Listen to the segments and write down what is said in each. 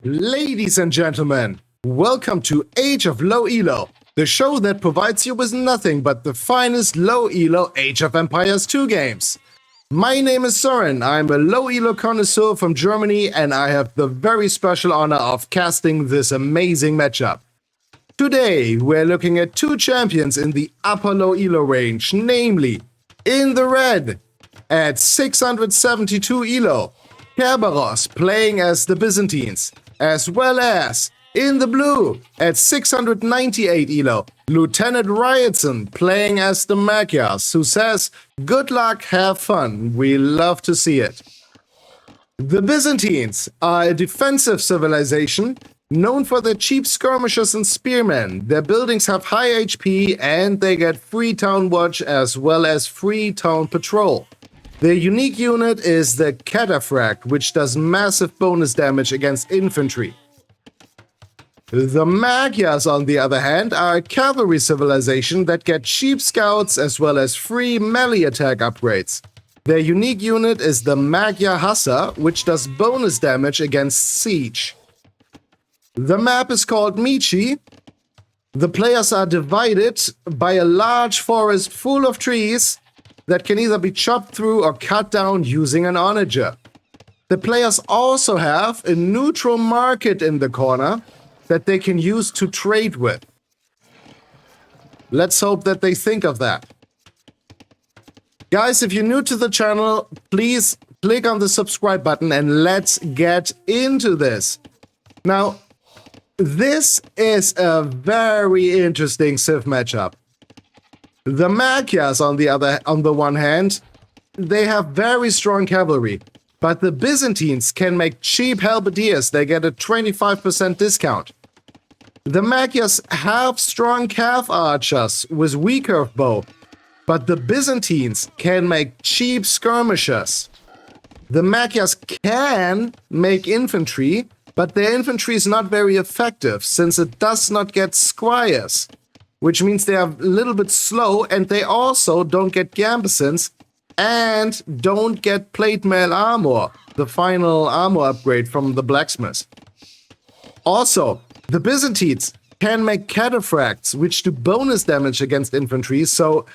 Ladies and gentlemen, welcome to Age of Low Elo, the show that provides you with nothing but the finest low elo Age of Empires 2 games. My name is Soren, I'm a low elo connoisseur from Germany, and I have the very special honor of casting this amazing matchup. Today, we're looking at two champions in the upper low elo range, namely, in the red, at 672 elo, Kerberos playing as the Byzantines, as well as, in the blue, at 698 elo, LT.riotson playing as the Magyars, who says, "Good luck, have fun, we love to see it." The Byzantines are a defensive civilization known for their cheap skirmishers and spearmen. Their buildings have high HP and they get free town watch as well as free town patrol. Their unique unit is the Cataphract, which does massive bonus damage against infantry. The Magyars, on the other hand, are a cavalry civilization that get cheap scouts as well as free melee attack upgrades. Their unique unit is the Magyar Huszar, which does bonus damage against siege. The map is called Michi. The players are divided by a large forest full of trees that can either be chopped through or cut down using an onager. The players also have a neutral market in the corner that they can use to trade with. Let's hope that they think of that. Guys, if you're new to the channel, please click on the subscribe button and let's get into this. Now, this is a very interesting civ matchup. The Magyars, on the one hand, they have very strong cavalry, but the Byzantines can make cheap halberdiers. They get a 25% discount. The Magyars have strong calf archers with weaker bow, but the Byzantines can make cheap skirmishers. The Magyars can make infantry, but their infantry is not very effective since it does not get squires, which means they are a little bit slow, and they also don't get gambesons and don't get plate mail armor, the final armor upgrade from the blacksmith. Also, the Byzantines can make Cataphracts, which do bonus damage against infantry, so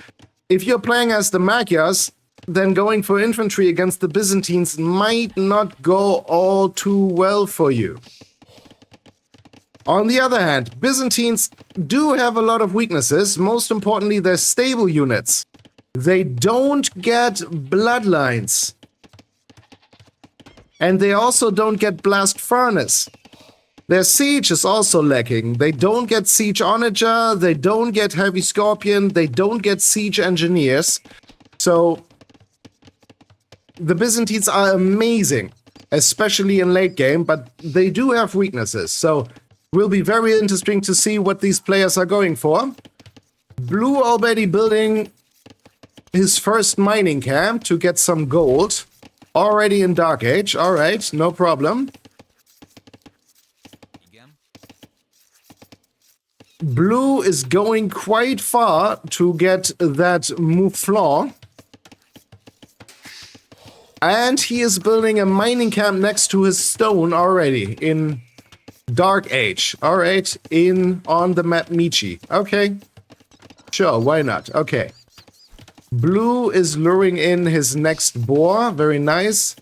if you're playing as the Magyars, then going for infantry against the Byzantines might not go all too well for you. On the other hand, Byzantines do have a lot of weaknesses, most importantly their stable units. They don't get bloodlines. And they also don't get blast furnace. Their siege is also lacking. They don't get siege onager, they don't get heavy scorpion, they don't get siege engineers. So the Byzantines are amazing, especially in late game, but they do have weaknesses. So will be very interesting to see what these players are going for. Blue already building his first mining camp to get some gold. Already in Dark Age. Alright, no problem. Blue is going quite far to get that mouflon. And he is building a mining camp next to his stone already in Dark Age. Alright, on the map Michi. Okay. Sure, why not? Okay. Blue is luring in his next boar. Very nice.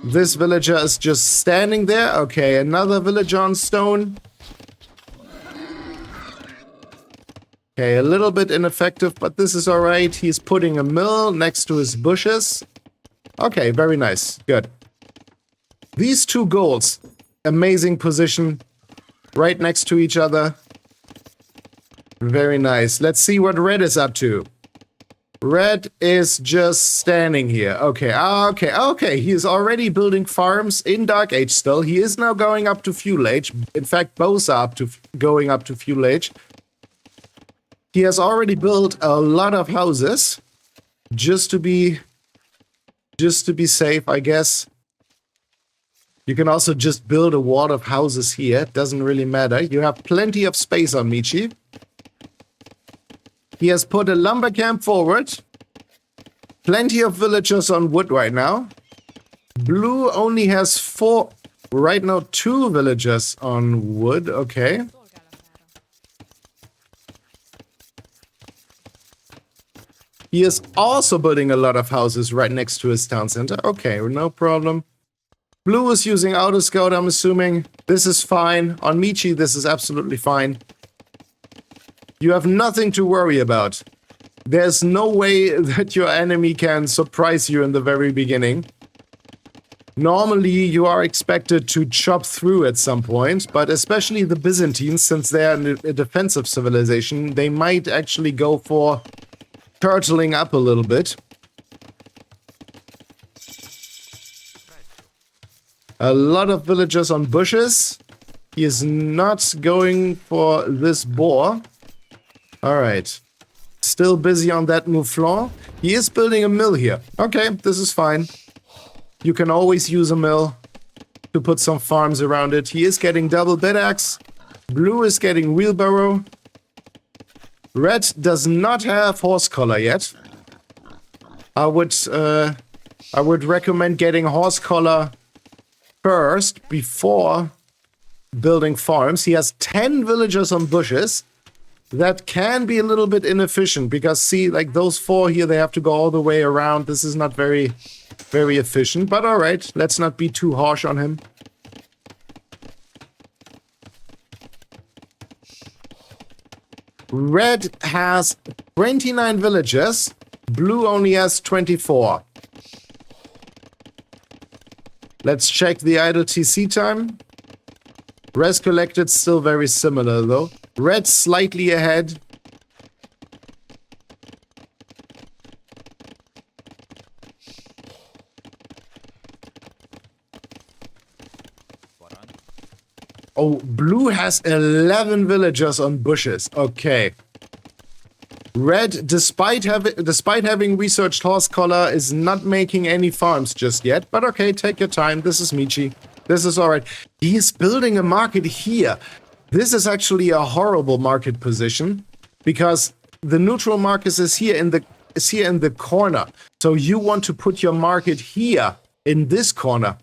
This villager is just standing there. Okay, another villager on stone. Okay, a little bit ineffective, but this is alright. He's putting a mill next to his bushes. Okay, very nice. Good. These two goals, amazing position, right next to each other. Very nice. Let's see what red is up to. Red is just standing here. Okay, okay. He is already building farms in Dark Age still. He is now going up to Fuel Age. In fact, both are going up to Fuel Age. He has already built a lot of houses just to be safe, I guess. You can also just build a wall of houses here. It doesn't really matter. You have plenty of space on Michi. He has put a lumber camp forward. Plenty of villagers on wood right now. Blue only has 4, right now 2 villagers on wood, okay. He is also building a lot of houses right next to his town center. Okay, no problem. Blue is using Auto Scout, I'm assuming. This is fine. On Michi, this is absolutely fine. You have nothing to worry about. There's no way that your enemy can surprise you in the very beginning. Normally, you are expected to chop through at some point, but especially the Byzantines, since they're a defensive civilization, they might actually go for turtling up a little bit. A lot of villagers on bushes. He is not going for this boar. Alright. Still busy on that mouflon. He is building a mill here. Okay, this is fine. You can always use a mill to put some farms around it. He is getting double bed axe. Blue is getting wheelbarrow. Red does not have horse collar yet. I would recommend getting horse collar first before building farms. He has 10 villagers on bushes. That can be a little bit inefficient because see, like those 4 here, they have to go all the way around. This is not very efficient, but all right, let's not be too harsh on him. Red has 29 villagers. Blue only has 24. Let's check the idle TC time. Res collected still very similar though. Red slightly ahead. Oh, blue has 11 villagers on bushes. Okay. Red, despite having researched horse collar, is not making any farms just yet. But okay, take your time. This is Michi. This is alright. He is building a market here. This is actually a horrible market position because the neutral market is here in the corner. So you want to put your market here in this corner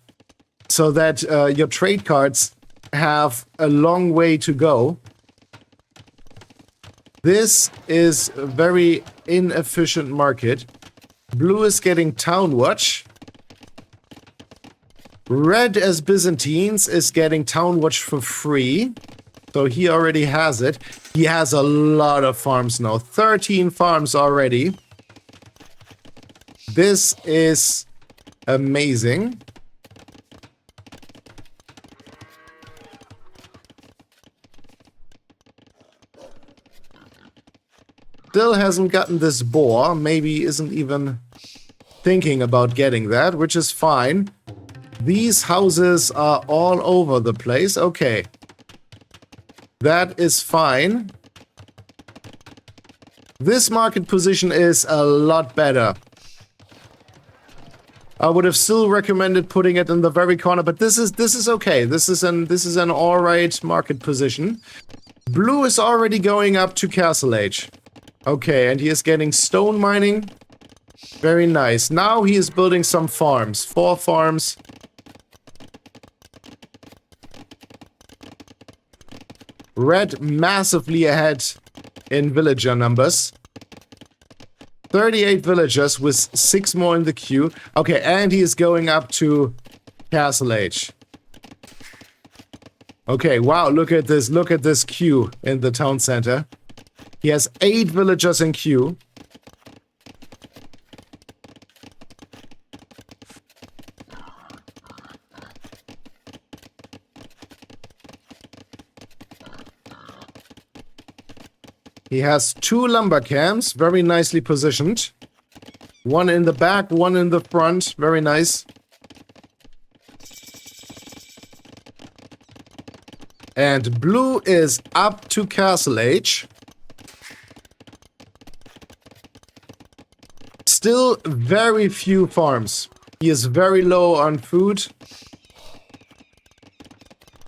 so that your trade cards have a long way to go. This is a very inefficient market. Blue is getting town watch. Red as Byzantines is getting town watch for free. So he already has it. He has a lot of farms now. 13 farms already. This is amazing. Still hasn't gotten this boar. Maybe isn't even thinking about getting that, which is fine. These houses are all over the place. Okay. That is fine. This market position is a lot better. I would have still recommended putting it in the very corner, but this is okay. This is an alright market position. Blue is already going up to Castle Age. Okay, and he is getting stone mining. Very nice. Now he is building some farms. 4 farms. Red massively ahead in villager numbers. 38 villagers with 6 more in the queue. Okay, and he is going up to Castle Age. Okay, wow, look at this queue in the town center. He has 8 villagers in queue. He has 2 lumber camps, very nicely positioned. 1 in the back, 1 in the front, very nice. And blue is up to Castle Age. Still very few farms. He is very low on food.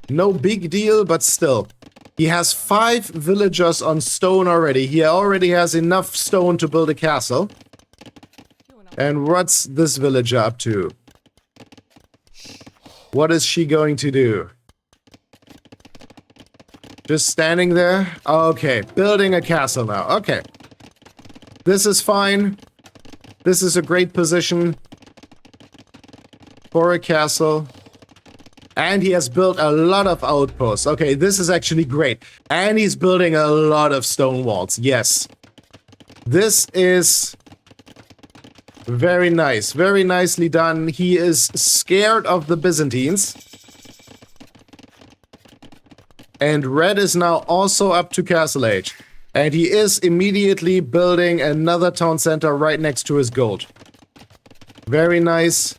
No big deal, but still. He has 5 villagers on stone already. He already has enough stone to build a castle. And what's this villager up to? What is she going to do? Just standing there? Okay, building a castle now. Okay. This is fine. This is a great position for a castle. And he has built a lot of outposts. Okay, this is actually great. And he's building a lot of stone walls. Yes. This is very nice. Very nicely done. He is scared of the Byzantines. And red is now also up to castle age. And he is immediately building another town center right next to his gold. Very nice.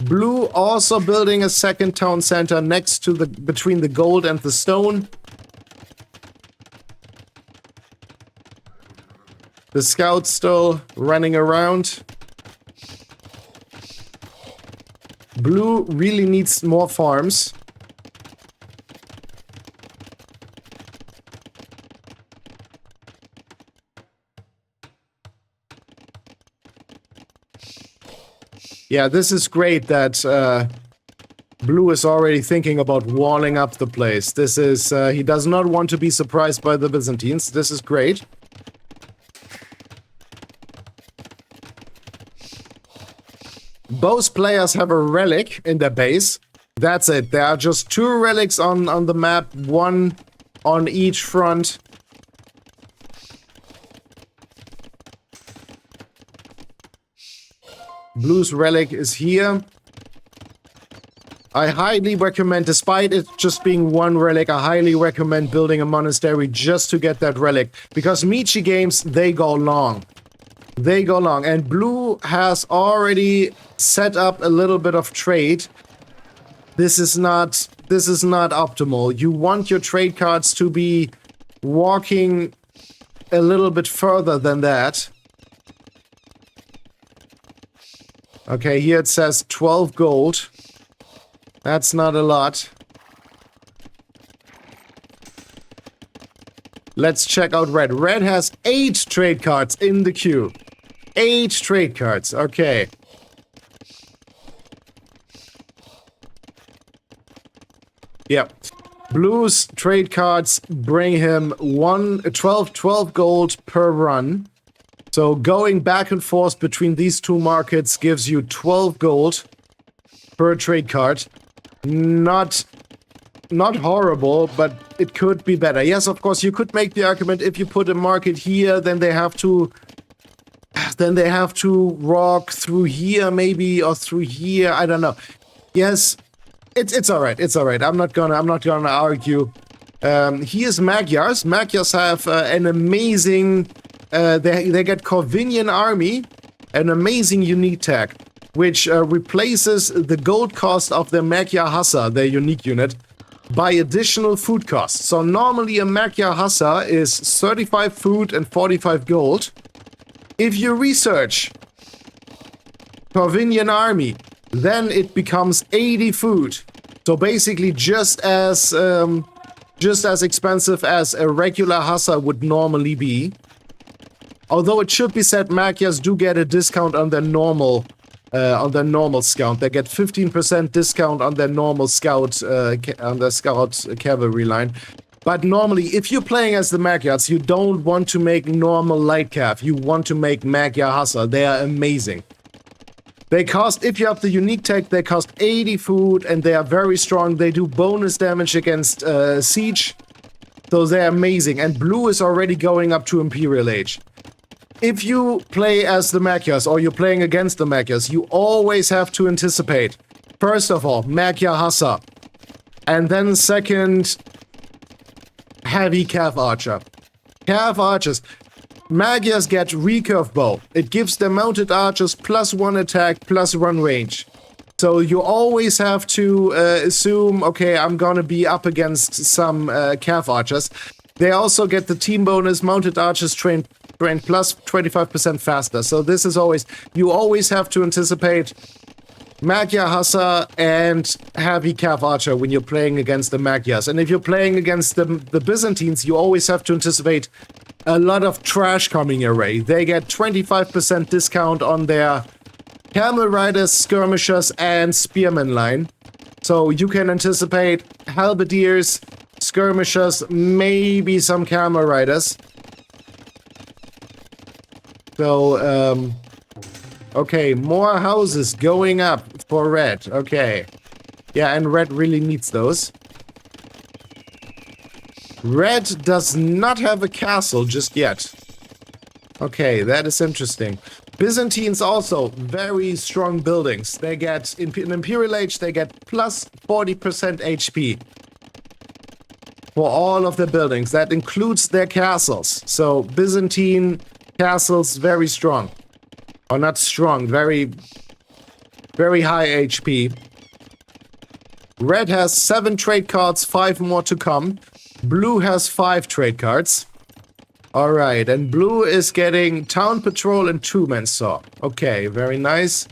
Blue also building a second town center next to between the gold and the stone. The scouts still running around. Blue really needs more farms. Yeah, this is great that Blue is already thinking about walling up the place. This is, he does not want to be surprised by the Byzantines. This is great. Both players have a relic in their base. That's it. There are just 2 relics on the map, 1 on each front. Blue's relic is here. I highly recommend, despite it just being 1 relic, I highly recommend building a monastery just to get that relic. Because Michi games, they go long. They go long. And Blue has already set up a little bit of trade. This is not optimal. You want your trade cards to be walking a little bit further than that. Okay, here it says 12 gold. That's not a lot. Let's check out red. Red has 8 trade cards in the queue. 8 trade cards, okay. Yep. Blue's trade cards bring him 12 gold per run. So going back and forth between these 2 markets gives you 12 gold per trade card. Not horrible, but it could be better. Yes, of course, you could make the argument if you put a market here, then they have to walk through here maybe, or through here. I don't know. Yes, it's all right. It's all right. I'm not gonna argue. Here's Magyars. Magyars have an amazing. They get Corvinian army, an amazing unique tag, which replaces the gold cost of their Magyar Huszar, their unique unit, by additional food costs. So normally a Magyar Huszar is 35 food and 45 gold. If you research Corvinian army, then it becomes 80 food. So basically just as expensive as a regular Huszar would normally be. Although it should be said, Magyars do get a discount on their normal scout. They get 15% discount on their normal scout, on their scout cavalry line. But normally, if you're playing as the Magyars, you don't want to make normal light cav. You want to make Magyar Huszar. They are amazing. They cost, if you have the unique tech, they cost 80 food and they are very strong. They do bonus damage against siege. So they're amazing. And blue is already going up to Imperial Age. If you play as the Magyars or you're playing against the Magyars, you always have to anticipate. First of all, Magyar Huszar. And then second, heavy Cav Archer. Cav Archers. Magyars get recurve bow. It gives their mounted archers +1 attack, +1 range. So you always have to assume, okay, I'm gonna be up against some Cav Archers. They also get the team bonus, mounted archers train plus 25% faster. So this is always, you always have to anticipate Magyar Huszar and heavy Cav Archer when you're playing against the Magyars. And if you're playing against the Byzantines, you always have to anticipate a lot of trash coming your way. They get 25% discount on their camel riders, skirmishers, and spearmen line. So you can anticipate halberdiers, skirmishers, maybe some camel riders. So, okay, more houses going up for red. Okay. Yeah, and red really needs those. Red does not have a castle just yet. Okay, that is interesting. Byzantines also, very strong buildings. They get, in Imperial Age, they get plus 40% HP. For all of the buildings. That includes their castles. So, Byzantine castles, very strong. Or not strong, very, very high HP. Red has 7 trade cards, 5 more to come. Blue has 5 trade cards. Alright, and blue is getting town patrol and 2-man saw. Okay, very nice.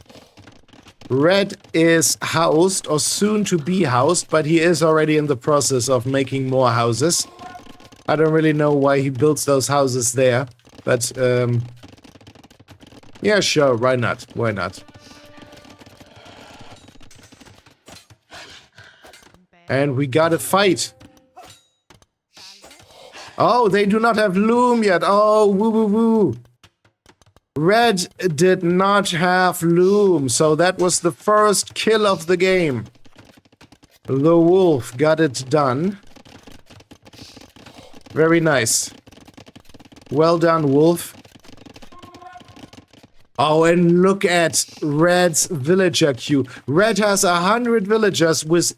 Red is housed, or soon to be housed, but he is already in the process of making more houses. I don't really know why he builds those houses there, but yeah, sure, why not? Why not? And we got a fight. Oh, they do not have loom yet. Oh, woo woo woo. Red did not have loom, so that was the first kill of the game. The wolf got it done. Very nice. Well done, wolf. Oh, and look at Red's villager queue. Red has 100 villagers with...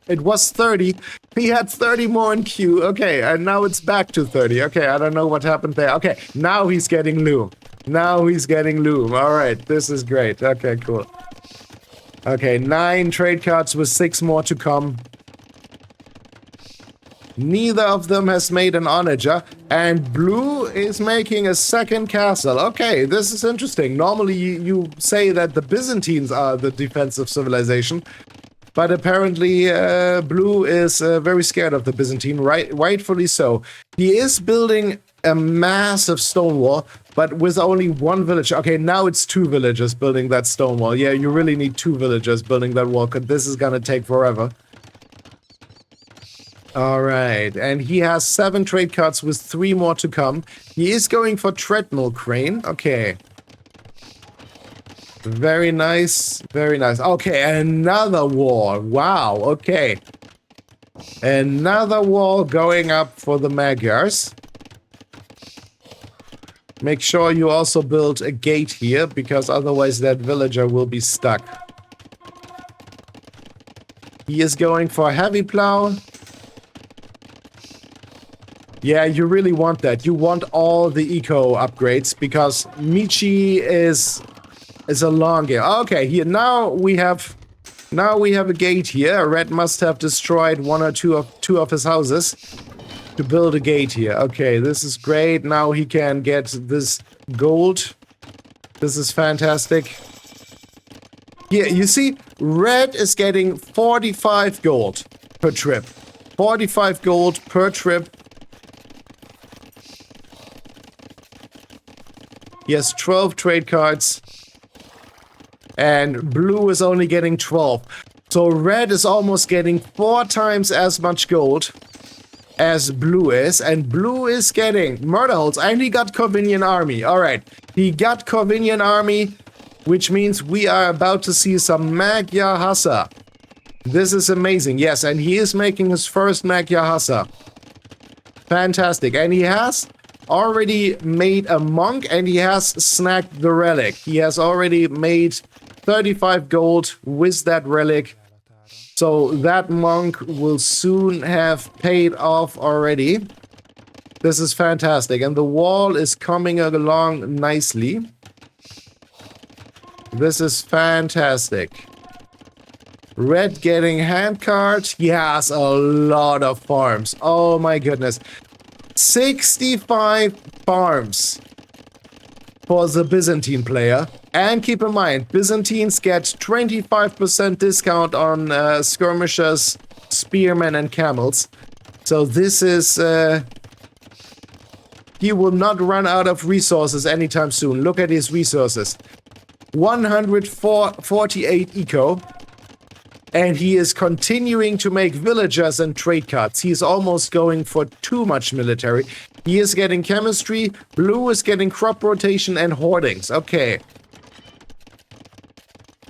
It was 30. He had 30 more in queue. Okay, and now it's back to 30. Okay, I don't know what happened there. Okay, now he's getting loom. Now he's getting loom. Alright, this is great. Okay, cool. Okay, 9 trade cards with 6 more to come. Neither of them has made an onager, and blue is making a second castle. Okay, this is interesting. Normally you say that the Byzantines are the defensive civilization, but apparently blue is very scared of the Byzantine, rightfully so. He is building a massive stone wall, but with only 1 village. Okay, now it's 2 villagers building that stone wall. Yeah, you really need 2 villagers building that wall, because this is gonna take forever. Alright, and he has 7 trade cards with 3 more to come. He is going for treadmill crane. Okay. Very nice, very nice. Okay, another wall. Wow, okay. Another wall going up for the Magyars. Make sure you also build a gate here, because otherwise that villager will be stuck. He is going for a heavy plow. Yeah, you really want that. You want all the eco upgrades, because Michi is a long game. Okay, here now we have a gate here. Red must have destroyed 1 or 2 of his houses to build a gate here. Okay, this is great. Now he can get this gold. This is fantastic. Here, you see, red is getting 45 gold per trip. 45 gold per trip. He has 12 trade cards. And blue is only getting 12. So red is almost getting 4 times as much gold as blue is. And blue is getting murder holds. And he got Corvinian army. Alright. He got Corvinian army, which means we are about to see some Magyar Huszar. This is amazing. Yes, and he is making his first Magyar Huszar. Fantastic. And he has already made a monk, and he has snagged the relic. He has already made 35 gold with that relic. So that monk will soon have paid off already. This is fantastic. And the wall is coming along nicely. This is fantastic. Red getting handcart. He has a lot of farms. Oh my goodness. 65 farms for the Byzantine player. And keep in mind, Byzantines get 25% discount on skirmishers, spearmen, and camels. So this is He will not run out of resources anytime soon. Look at his resources. 148 eco. And he is continuing to make villagers and trade cards. He is almost going for too much military. He is getting chemistry. Blue is getting crop rotation and hoardings. Okay.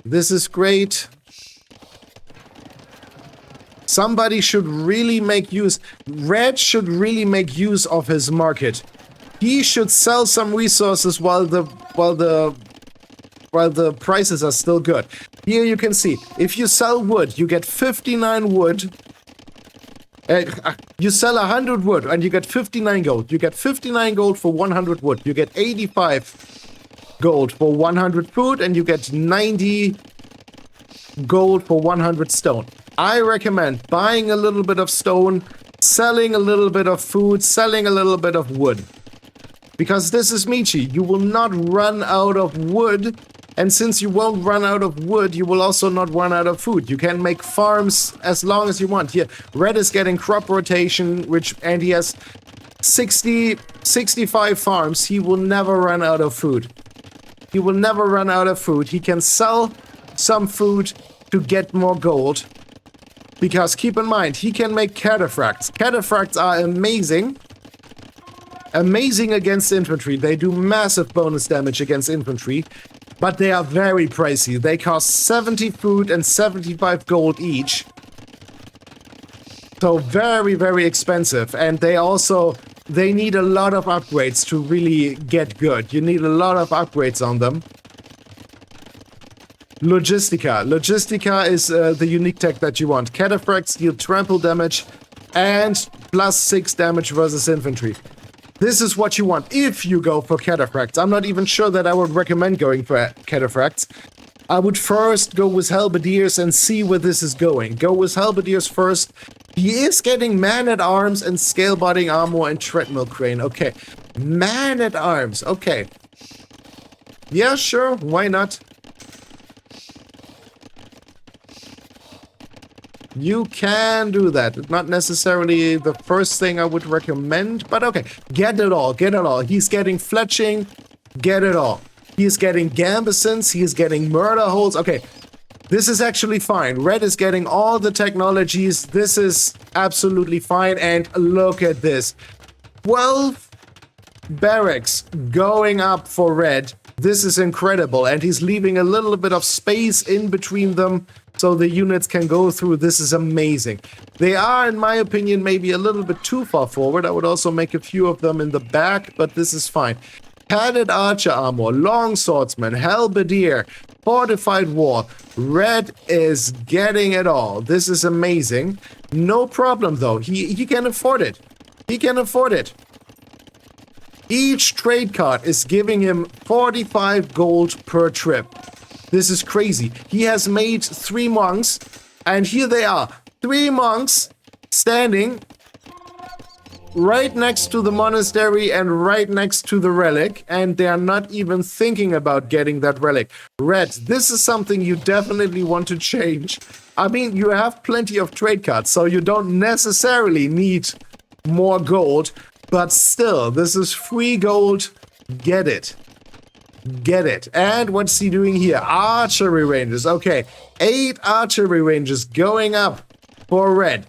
This is great. Somebody should really make use. Red should really make use of his market. He should sell some resources while the prices are still good. Here you can see, if you sell wood, you get 59 wood. You sell 100 wood and you get 59 gold. You get 59 gold for 100 wood. You get 85 gold for 100 food and you get 90 gold for 100 stone. I recommend buying a little bit of stone, selling a little bit of food, selling a little bit of wood. Because this is Michi. You will not run out of wood. And since you won't run out of wood, you will also not run out of food. You can make farms as long as you want. Here, Red is getting crop rotation, and he has 65 farms. He will never run out of food. He will never run out of food. He can sell some food to get more gold. Because keep in mind, he can make cataphracts. Cataphracts are amazing. Amazing against infantry. They do massive bonus damage against infantry. But they are very pricey. They cost 70 food and 75 gold each. So very, very expensive. And they need a lot of upgrades to really get good. You need a lot of upgrades on them. Logistica. Logistica is the unique tech that you want. Cataphracts deal trample damage and +6 damage versus infantry. This is what you want if you go for Cataphracts. I'm not even sure that I would recommend going for Cataphracts. I would first go with Halberdiers and see where this is going. Go with Halberdiers first. He is getting man-at-arms and scale-botting armor and treadmill crane. Okay. Man-at-arms. Okay. Yeah, sure. Why not? You can do that. Not necessarily the first thing I would recommend, but okay. Get it all. Get it all. He's getting fletching. Get it all. He's getting gambesons. He's getting murder holes. Okay. This is actually fine. Red is getting all the technologies. This is absolutely fine. And look at this. 12 barracks going up for Red. This is incredible. And he's leaving a little bit of space in between them, so the units can go through. This is amazing. They are, in my opinion, maybe a little bit too far forward. I would also make a few of them in the back, but this is fine. Padded archer armor, long swordsman, halberdier, fortified wall. Red is getting it all. This is amazing. No problem, though. He can afford it. He can afford it. Each trade card is giving him 45 gold per trip. This is crazy. He has made 3 monks, and here they are. 3 monks standing right next to the monastery and right next to the relic, and they are not even thinking about getting that relic. Red, this is something you definitely want to change. I mean, you have plenty of trade cards, so you don't necessarily need more gold, but still, this is free gold. Get it. Get it. And what's he doing here? Archery ranges. Okay, 8 archery ranges going up for Red.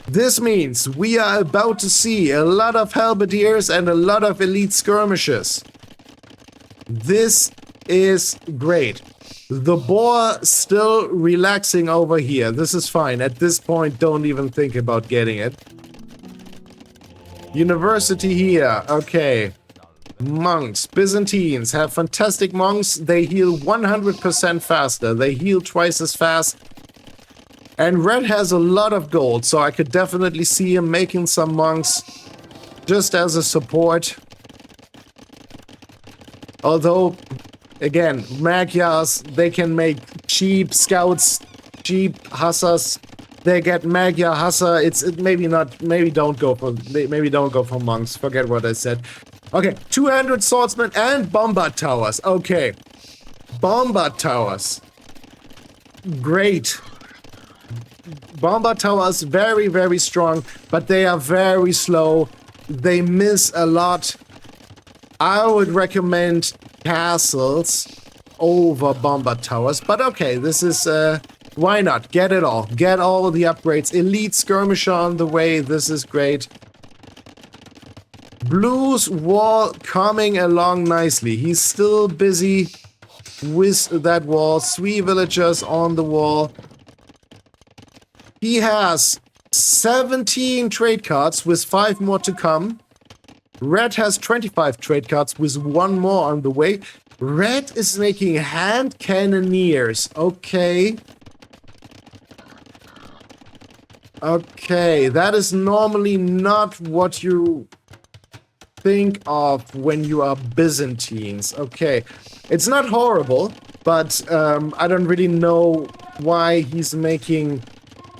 This means we are about to see a lot of halberdiers and a lot of elite skirmishers. This is great. The boar still relaxing over here. This is fine. At this point, don't even think about getting it. University here. Okay. Monks. Byzantines have fantastic monks. They heal 100% faster. They heal twice as fast. And Red has a lot of gold, so I could definitely see him making some monks just as a support. Although, again, Magyars, they can make cheap scouts, cheap hussars. They get Magyar Huszar. Maybe don't go for monks. Forget what I said. Okay, 200 swordsmen and bombard towers. Okay. Bombard towers. Great. Bombard towers, very, very strong, but they are very slow. They miss a lot. I would recommend castles over bombard towers, but okay, this is, why not? Get it all. Get all of the upgrades. Elite skirmisher on the way. This is great. Blue's wall coming along nicely. He's still busy with that wall. 3 villagers on the wall. He has 17 trade cards with 5 more to come. Red has 25 trade cards with 1 more on the way. Red is making hand cannoneers. Okay. Okay, that is normally not what you think of when you are Byzantines. Okay, it's not horrible, but I don't really know why he's making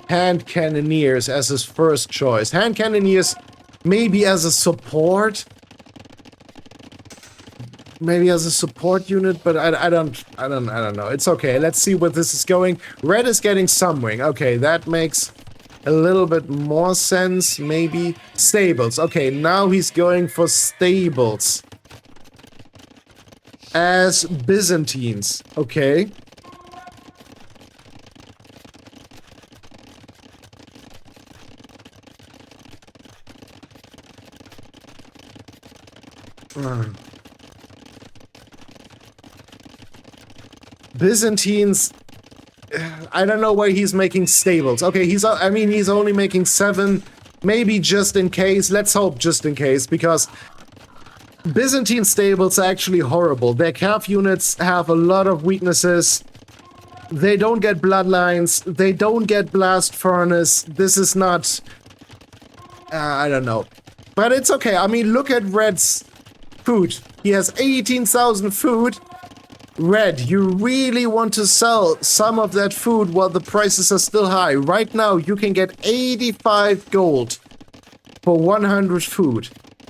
hand cannoneers as his first choice. Hand cannoneers maybe as a support. Maybe as a support unit, but I don't know. It's okay. Let's see where this is going. Red is getting some wing. Okay, that makes a little bit more sense, maybe. Stables. Okay, now he's going for stables. As Byzantines. Okay. Byzantines, I don't know why he's making stables. Okay, he's only making 7, maybe just in case. Let's hope just in case, because Byzantine stables are actually horrible. Their calf units have a lot of weaknesses. They don't get bloodlines. They don't get blast furnace. This is not... I don't know. But it's okay. I mean, look at Red's food. He has 18,000 food. Red, you really want to sell some of that food while the prices are still high. Right now, you can get 85 gold for 100 food.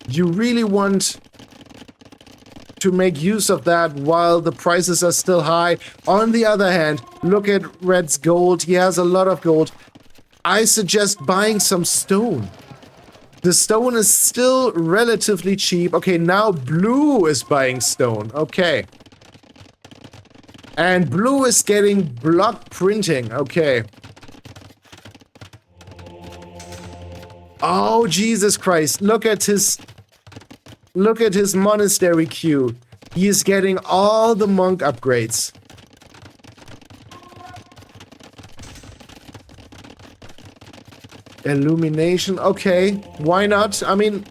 You really want to make use of that while the prices are still high. On the other hand, look at Red's gold. He has a lot of gold. I suggest buying some stone. The stone is still relatively cheap. Okay, now Blue is buying stone. Okay. And Blue is getting block printing. Okay. Oh, Jesus Christ. Look at his monastery queue. He is getting all the monk upgrades. Illumination. Okay. Why not? I mean,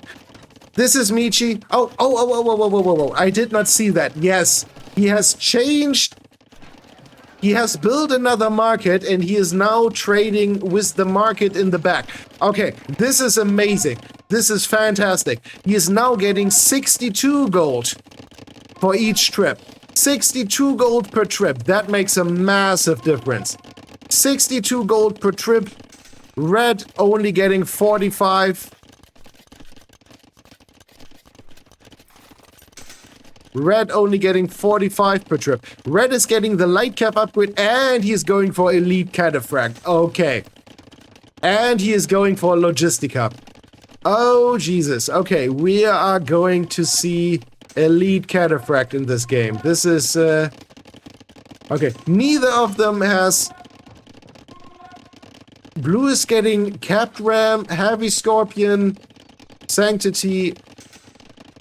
this is Michi. Oh. I did not see that. Yes. He has changed. He has built another market and he is now trading with the market in the back. Okay, this is amazing. This is fantastic. He is now getting 62 gold for each trip. 62 gold per trip. That makes a massive difference. 62 gold per trip. Red only getting 45. Red only getting 45 per trip. Red is getting the light cap upgrade and he is going for elite Cataphract. Okay. And he is going for logistica. Oh, Jesus. Okay, we are going to see elite Cataphract in this game. This is... Okay, neither of them has... Blue is getting capped ram, heavy scorpion, sanctity...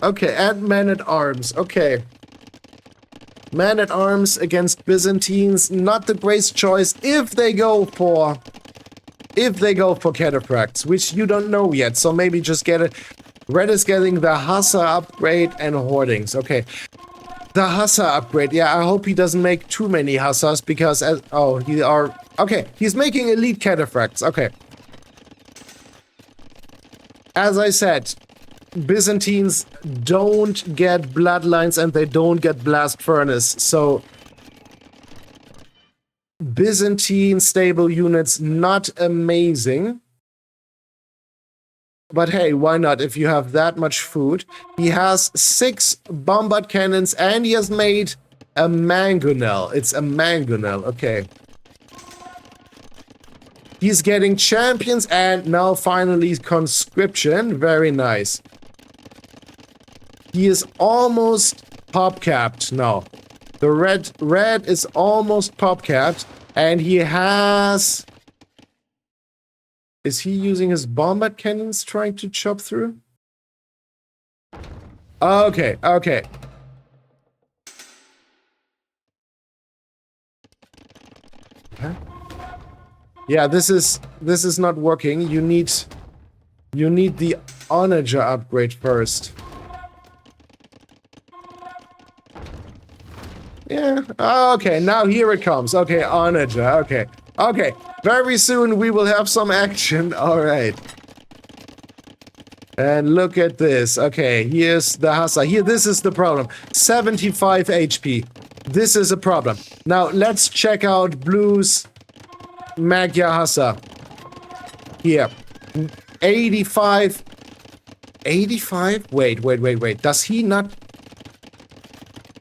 Okay, and man-at-arms. Okay. Man-at-arms against Byzantines. Not the greatest choice if they go for Cataphracts, which you don't know yet, so maybe just get it. Red is getting the Huszar upgrade and Hoardings. Okay. The Huszar upgrade. Yeah, I hope he doesn't make too many Huszars because... Okay, he's making elite Cataphracts. Okay. As I said... Byzantines don't get bloodlines and they don't get blast furnace, so Byzantine stable units not amazing. But hey, why not if you have that much food? He has 6 bombard cannons and he has made a mangonel. It's a mangonel, okay. He's getting champions and now finally conscription. Very nice. He is almost pop capped. No. The red is almost pop capped. And he has... Is he using his bombard cannons trying to chop through? Okay, okay. Huh? Yeah, this is not working. You need the onager upgrade first. Yeah. Okay, now here it comes. Okay, onager. Okay. Okay. Very soon we will have some action. All right. And look at this. Okay, here's the Hussar. Here, this is the problem. 75 HP. This is a problem. Now, let's check out Blue's Magyar Huszar. Here. 85. 85? Wait. Does he not...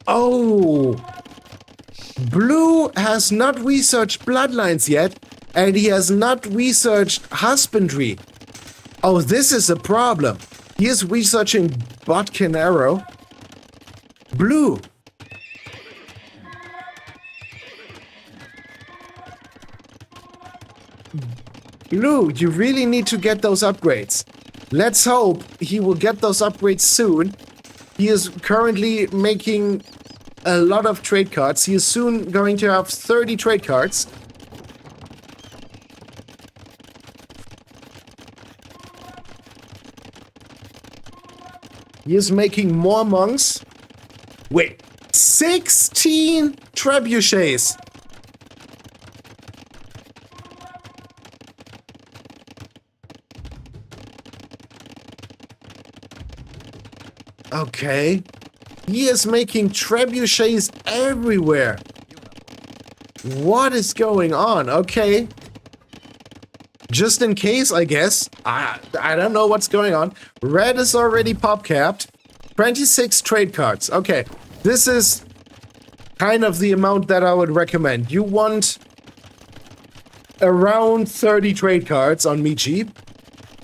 Oh! Blue has not researched bloodlines yet, and he has not researched husbandry. Oh, this is a problem. He is researching Bodkin Arrow. Blue. Blue, you really need to get those upgrades. Let's hope he will get those upgrades soon. He is currently making a lot of trade cards. He is soon going to have 30 trade cards. He is making more monks. Wait, 16 trebuchets. Okay. He is making trebuchets everywhere. What is going on? Okay. Just in case, I guess. I don't know what's going on. Red is already pop capped. 26 trade cards. Okay. This is kind of the amount that I would recommend. You want around 30 trade cards on Michi.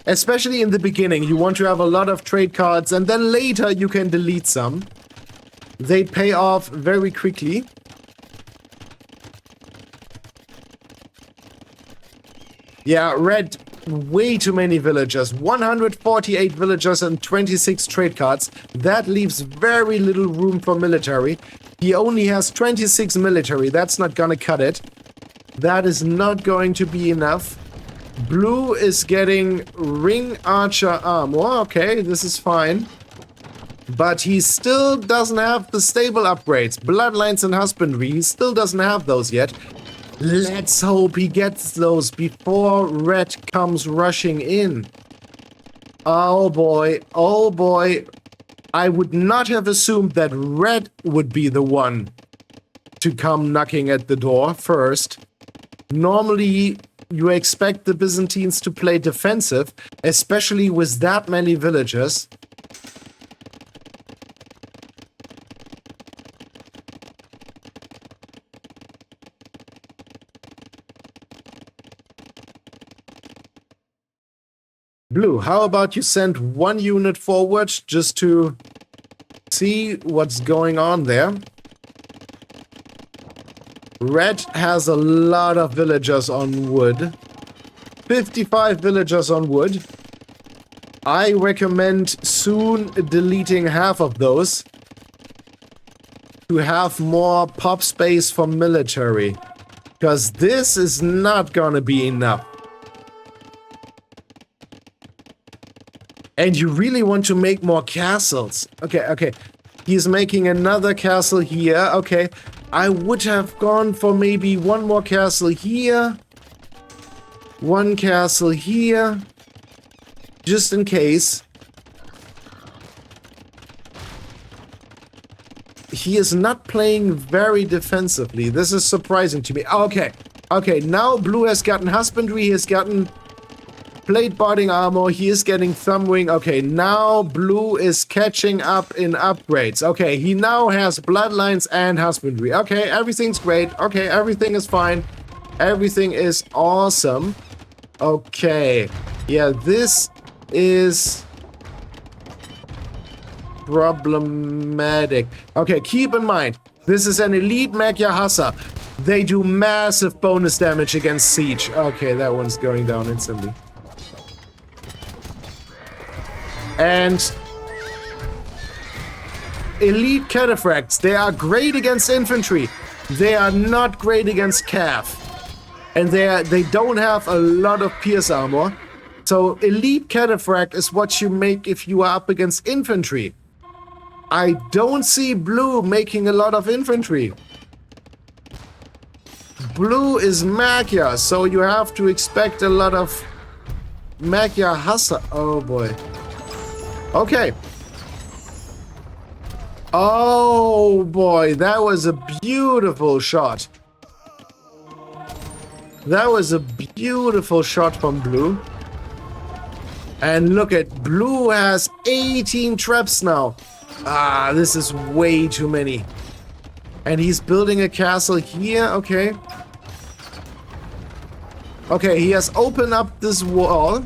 Especially in the beginning. You want to have a lot of trade cards, and then later you can delete some. They pay off very quickly. Yeah, red, way too many villagers. 148 villagers and 26 trade cards. That leaves very little room for military. He only has 26 military. That's not gonna cut it. That is not going to be enough. Blue is getting ring archer armor. Okay, this is fine. But he still doesn't have the stable upgrades. Bloodlines and husbandry, he still doesn't have those yet. Let's hope he gets those before red comes rushing in. Oh boy, oh boy. I would not have assumed that red would be the one to come knocking at the door first. Normally, you expect the Byzantines to play defensive, especially with that many villagers. Blue, how about you send one unit forward just to see what's going on there? Red has a lot of villagers on wood. 55 villagers on wood. I recommend soon deleting half of those to have more pop space for military. Because this is not gonna be enough. And you really want to make more castles. Okay, okay. He's making another castle here. Okay. I would have gone for maybe one more castle here. One castle here. Just in case. He is not playing very defensively. This is surprising to me. Okay. Okay, now Blue has gotten husbandry. He has gotten plate barding armor, he is getting thumbwing. Okay, now Blue is catching up in upgrades. Okay, he now has bloodlines and husbandry. Okay, everything's great. Okay, everything is fine. Everything is awesome. Okay, yeah, this is problematic. Okay, keep in mind, this is an elite Magyar Huszar. They do massive bonus damage against siege. Okay, that one's going down instantly. And elite Cataphracts, they are great against infantry. They are not great against cav. And they don't have a lot of pierce armor. So elite Cataphract is what you make if you are up against infantry. I don't see blue making a lot of infantry. Blue is Magyar, so you have to expect a lot of Magyar Huszar. Oh boy. Okay. Oh boy, that was a beautiful shot. That was a beautiful shot from blue. And look at blue has 18 traps now. Ah, this is way too many. And he's building a castle here, okay. Okay, he has opened up this wall.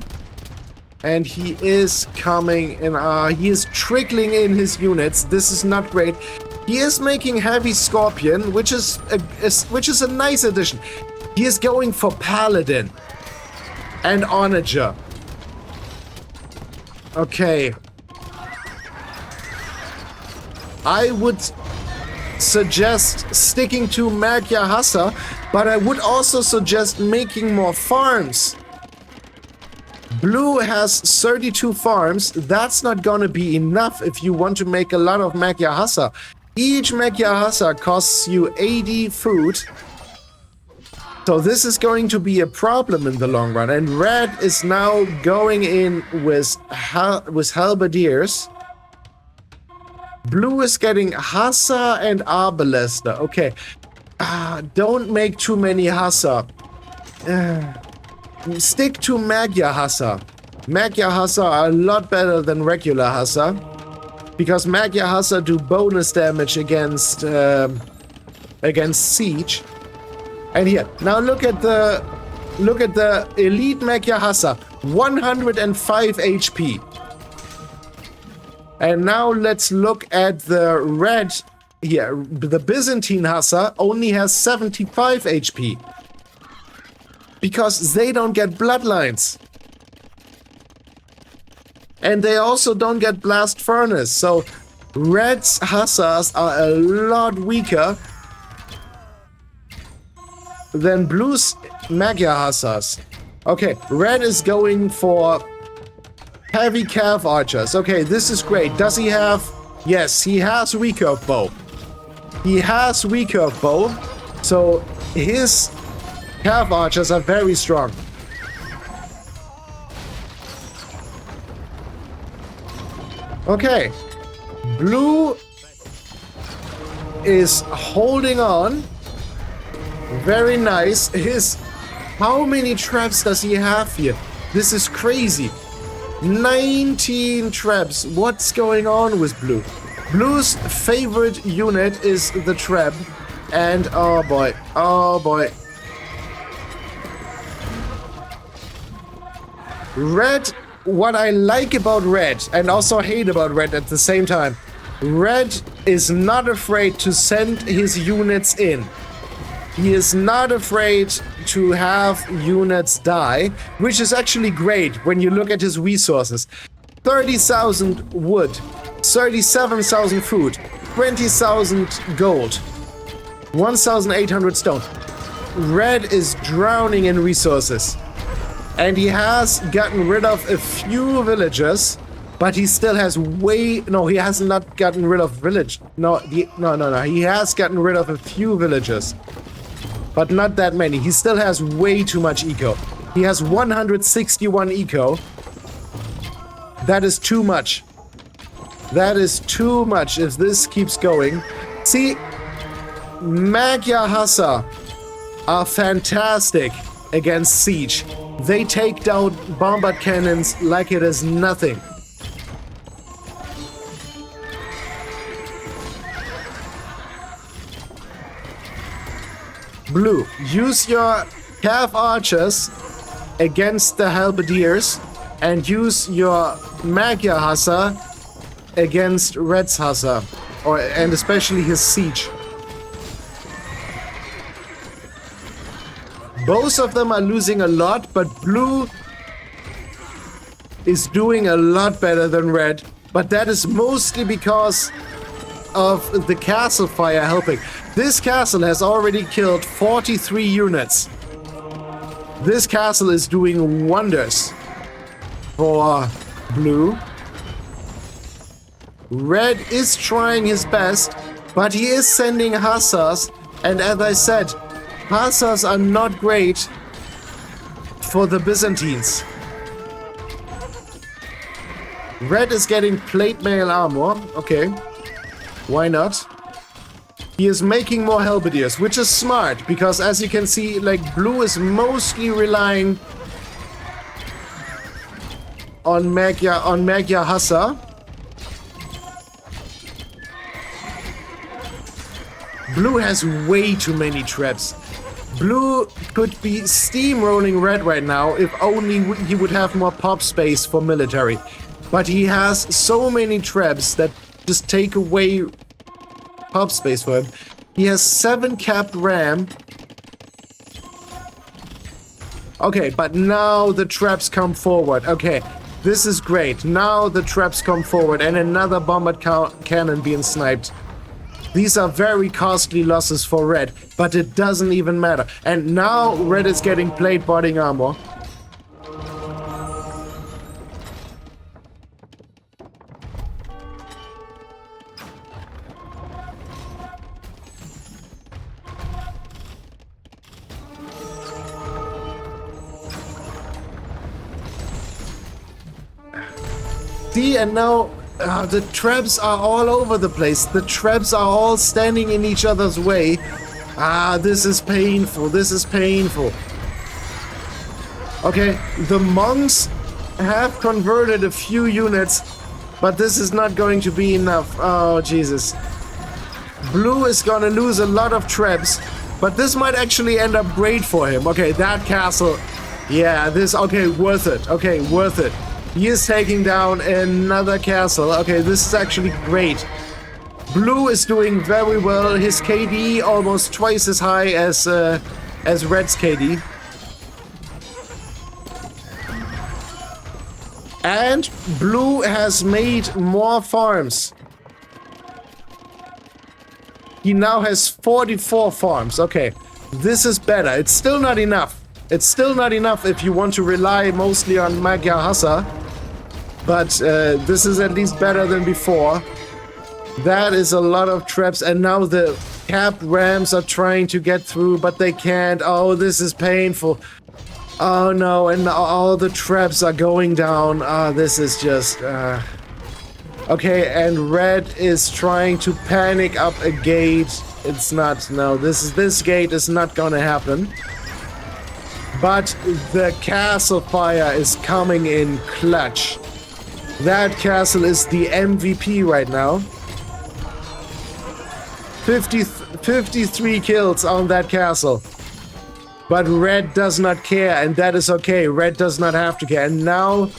And he is coming in, he is trickling in his units. This is not great. He is making heavy scorpion, which is a nice addition. He is going for paladin and onager. Okay. I would suggest sticking to Magyar Huszar, but I would also suggest making more farms. Blue has 32 farms. That's not gonna be enough if you want to make a lot of Magyar Huszar. Each Magyar Huszar costs you 80 food. So this is going to be a problem in the long run. And red is now going in with halberdiers. Blue is getting Hussar and Arbalester. Okay. Don't make too many Hussar. Stick to Magyar Huszar. Magyar Huszar are a lot better than regular Hussar. Because Magyar Huszar do bonus damage against siege. And here, now look at the elite Magyar Huszar, 105 HP. And now let's look at the red here. The Byzantine Hussar only has 75 HP. Because they don't get bloodlines. And they also don't get blast furnace. So red's Hussars are a lot weaker than blue's Magyar Huszars. Okay, red is going for heavy cav archers. Okay, this is great. Does he have... Yes, he has recurve bow. He has recurve bow. So his cav archers are very strong. Okay. Blue is holding on. Very nice. How many traps does he have here? This is crazy. 19 traps. What's going on with blue? Blue's favorite unit is the trap. And oh boy. Oh boy. Red, what I like about red and also hate about red at the same time. Red is not afraid to send his units in. He is not afraid to have units die, which is actually great when you look at his resources. 30,000 wood, 37,000 food, 20,000 gold, 1,800 stone. Red is drowning in resources. And he has gotten rid of a few villagers, but he still has No, he has not gotten rid of village. No. He has gotten rid of a few villagers. But not that many. He still has way too much eco. He has 161 eco. That is too much. That is too much if this keeps going. See, Magyar Huszar are fantastic against siege. They take down bombard cannons like it is nothing. Blue, use your cav archers against the halberdiers and use your Magyar Huszar against Red's Hussar, and especially his siege. Both of them are losing a lot, but Blue is doing a lot better than Red. But that is mostly because of the castle fire helping. This castle has already killed 43 units. This castle is doing wonders for Blue. Red is trying his best, but he is sending Hussars, and as I said, Hussars are not great for the Byzantines. Red is getting plate mail armor. Okay. Why not? He is making more halberdiers, which is smart, because as you can see, like, Blue is mostly relying on Magyar Huszar. Blue has way too many traps. Blue could be steamrolling Red right now if only he would have more pop space for military. But he has so many traps that just take away pop space for him. He has 7 capped ram. Okay, but now the traps come forward. Okay, this is great. Now the traps come forward and another bombard cannon being sniped. These are very costly losses for Red, but it doesn't even matter. And now Red is getting plate boarding armor. See, and now the traps are all over the place. The traps are all standing in each other's way. This is painful. This is painful. Okay, the monks have converted a few units, but this is not going to be enough. Oh, Jesus. Blue is gonna lose a lot of traps, but this might actually end up great for him. Okay, that castle. Yeah, this, okay, worth it. Okay, worth it. He is taking down another castle. Okay, this is actually great. Blue is doing very well. His KD almost twice as high as Red's KD. And Blue has made more farms. He now has 44 farms. Okay, this is better. It's still not enough. It's still not enough if you want to rely mostly on Magyar Huszar. But this is at least better than before. That is a lot of traps, and now the capped rams are trying to get through, but they can't. Oh, this is painful. Oh no, and all the traps are going down. This is just... Okay, and Red is trying to panic up a gate. It's not... No, this gate is not gonna happen. But the castle fire is coming in clutch. That castle is the MVP right now. 53 kills on that castle. But Red does not care, and that is okay. Red does not have to care. And now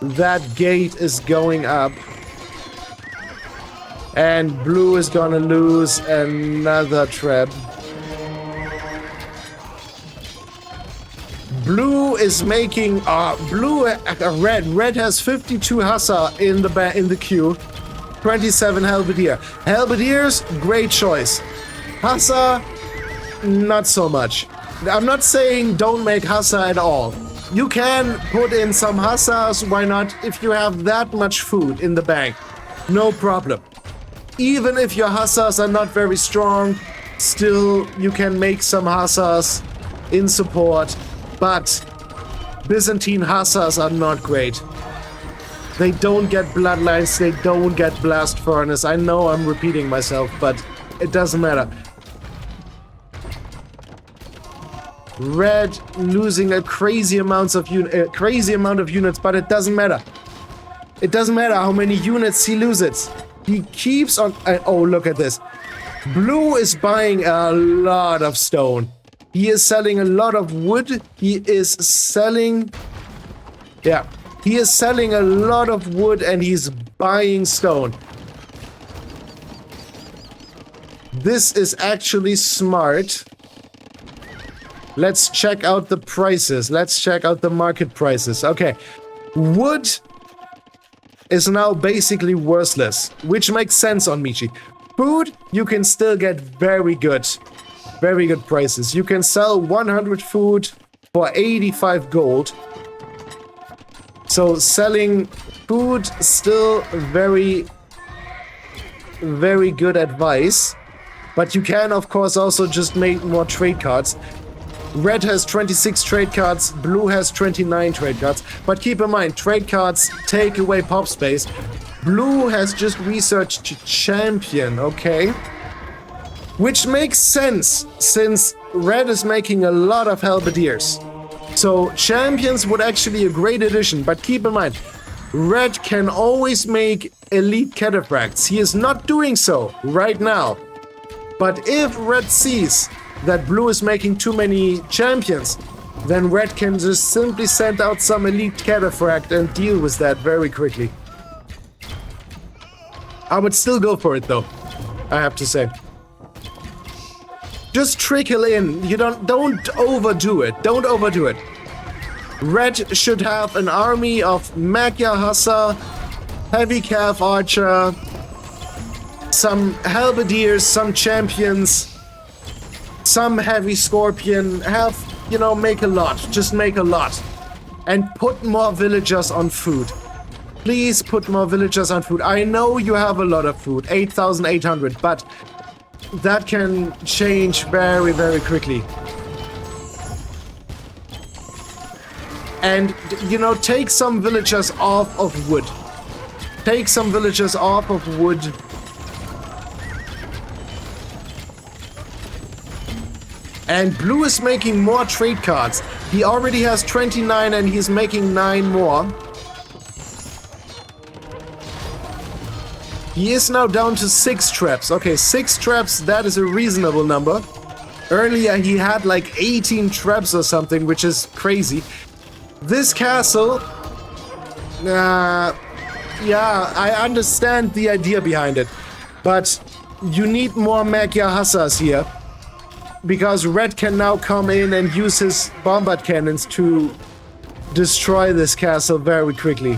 that gate is going up. And Blue is gonna lose another trap. Blue is making Red has 52 Hussar in the queue, 27 Halberdier. Halberdiers, great choice. Hussar, not so much. I'm not saying don't make Hussar at all. You can put in some Hussars, why not? If you have that much food in the bank, no problem. Even if your Hussars are not very strong, still you can make some Hussars in support. But Byzantine Hussars are not great. They don't get bloodlines, they don't get blast furnace. I know I'm repeating myself, but it doesn't matter. Red losing a crazy amount of units, but it doesn't matter. It doesn't matter how many units he loses. He keeps on... oh, look at this. Blue is buying a lot of stone. He is selling a lot of wood. He is selling... Yeah. He is selling a lot of wood and he's buying stone. This is actually smart. Let's check out the prices. Let's check out the market prices. Okay. Wood is now basically worthless, which makes sense on Michi. Food, you can still get very good prices. You can sell 100 food for 85 gold. So selling food, still very good advice. But you can, of course, also just make more trade cards. Red has 26 trade cards, blue has 29 trade cards. But keep in mind, trade cards take away pop space. Blue has just researched champion, okay? Which makes sense, since red is making a lot of halberdiers. So champions would actually a great addition, but keep in mind, red can always make elite cataphracts. He is not doing so right now. But if red sees that blue is making too many champions, then red can just simply send out some elite cataphract and deal with that very quickly. I would still go for it though, I have to say. Just trickle in. You don't overdo it. Don't overdo it. Red should have an army of Magyar Huszar, heavy cav archer, some halberdiers, some champions, some heavy scorpion. Have, you know, make a lot. Just make a lot. And put more villagers on food. Please put more villagers on food. I know you have a lot of food, 8,800, but that can change very, very quickly. And, you know, take some villagers off of wood. Take some villagers off of wood. And blue is making more trade cards. He already has 29 and he's making 9 more. He is now down to 6 traps. Okay, 6 traps, that is a reasonable number. Earlier he had like 18 traps or something, which is crazy. This castle... yeah, I understand the idea behind it. But you need more Magyar Huszars here. Because red can now come in and use his bombard cannons to destroy this castle very quickly.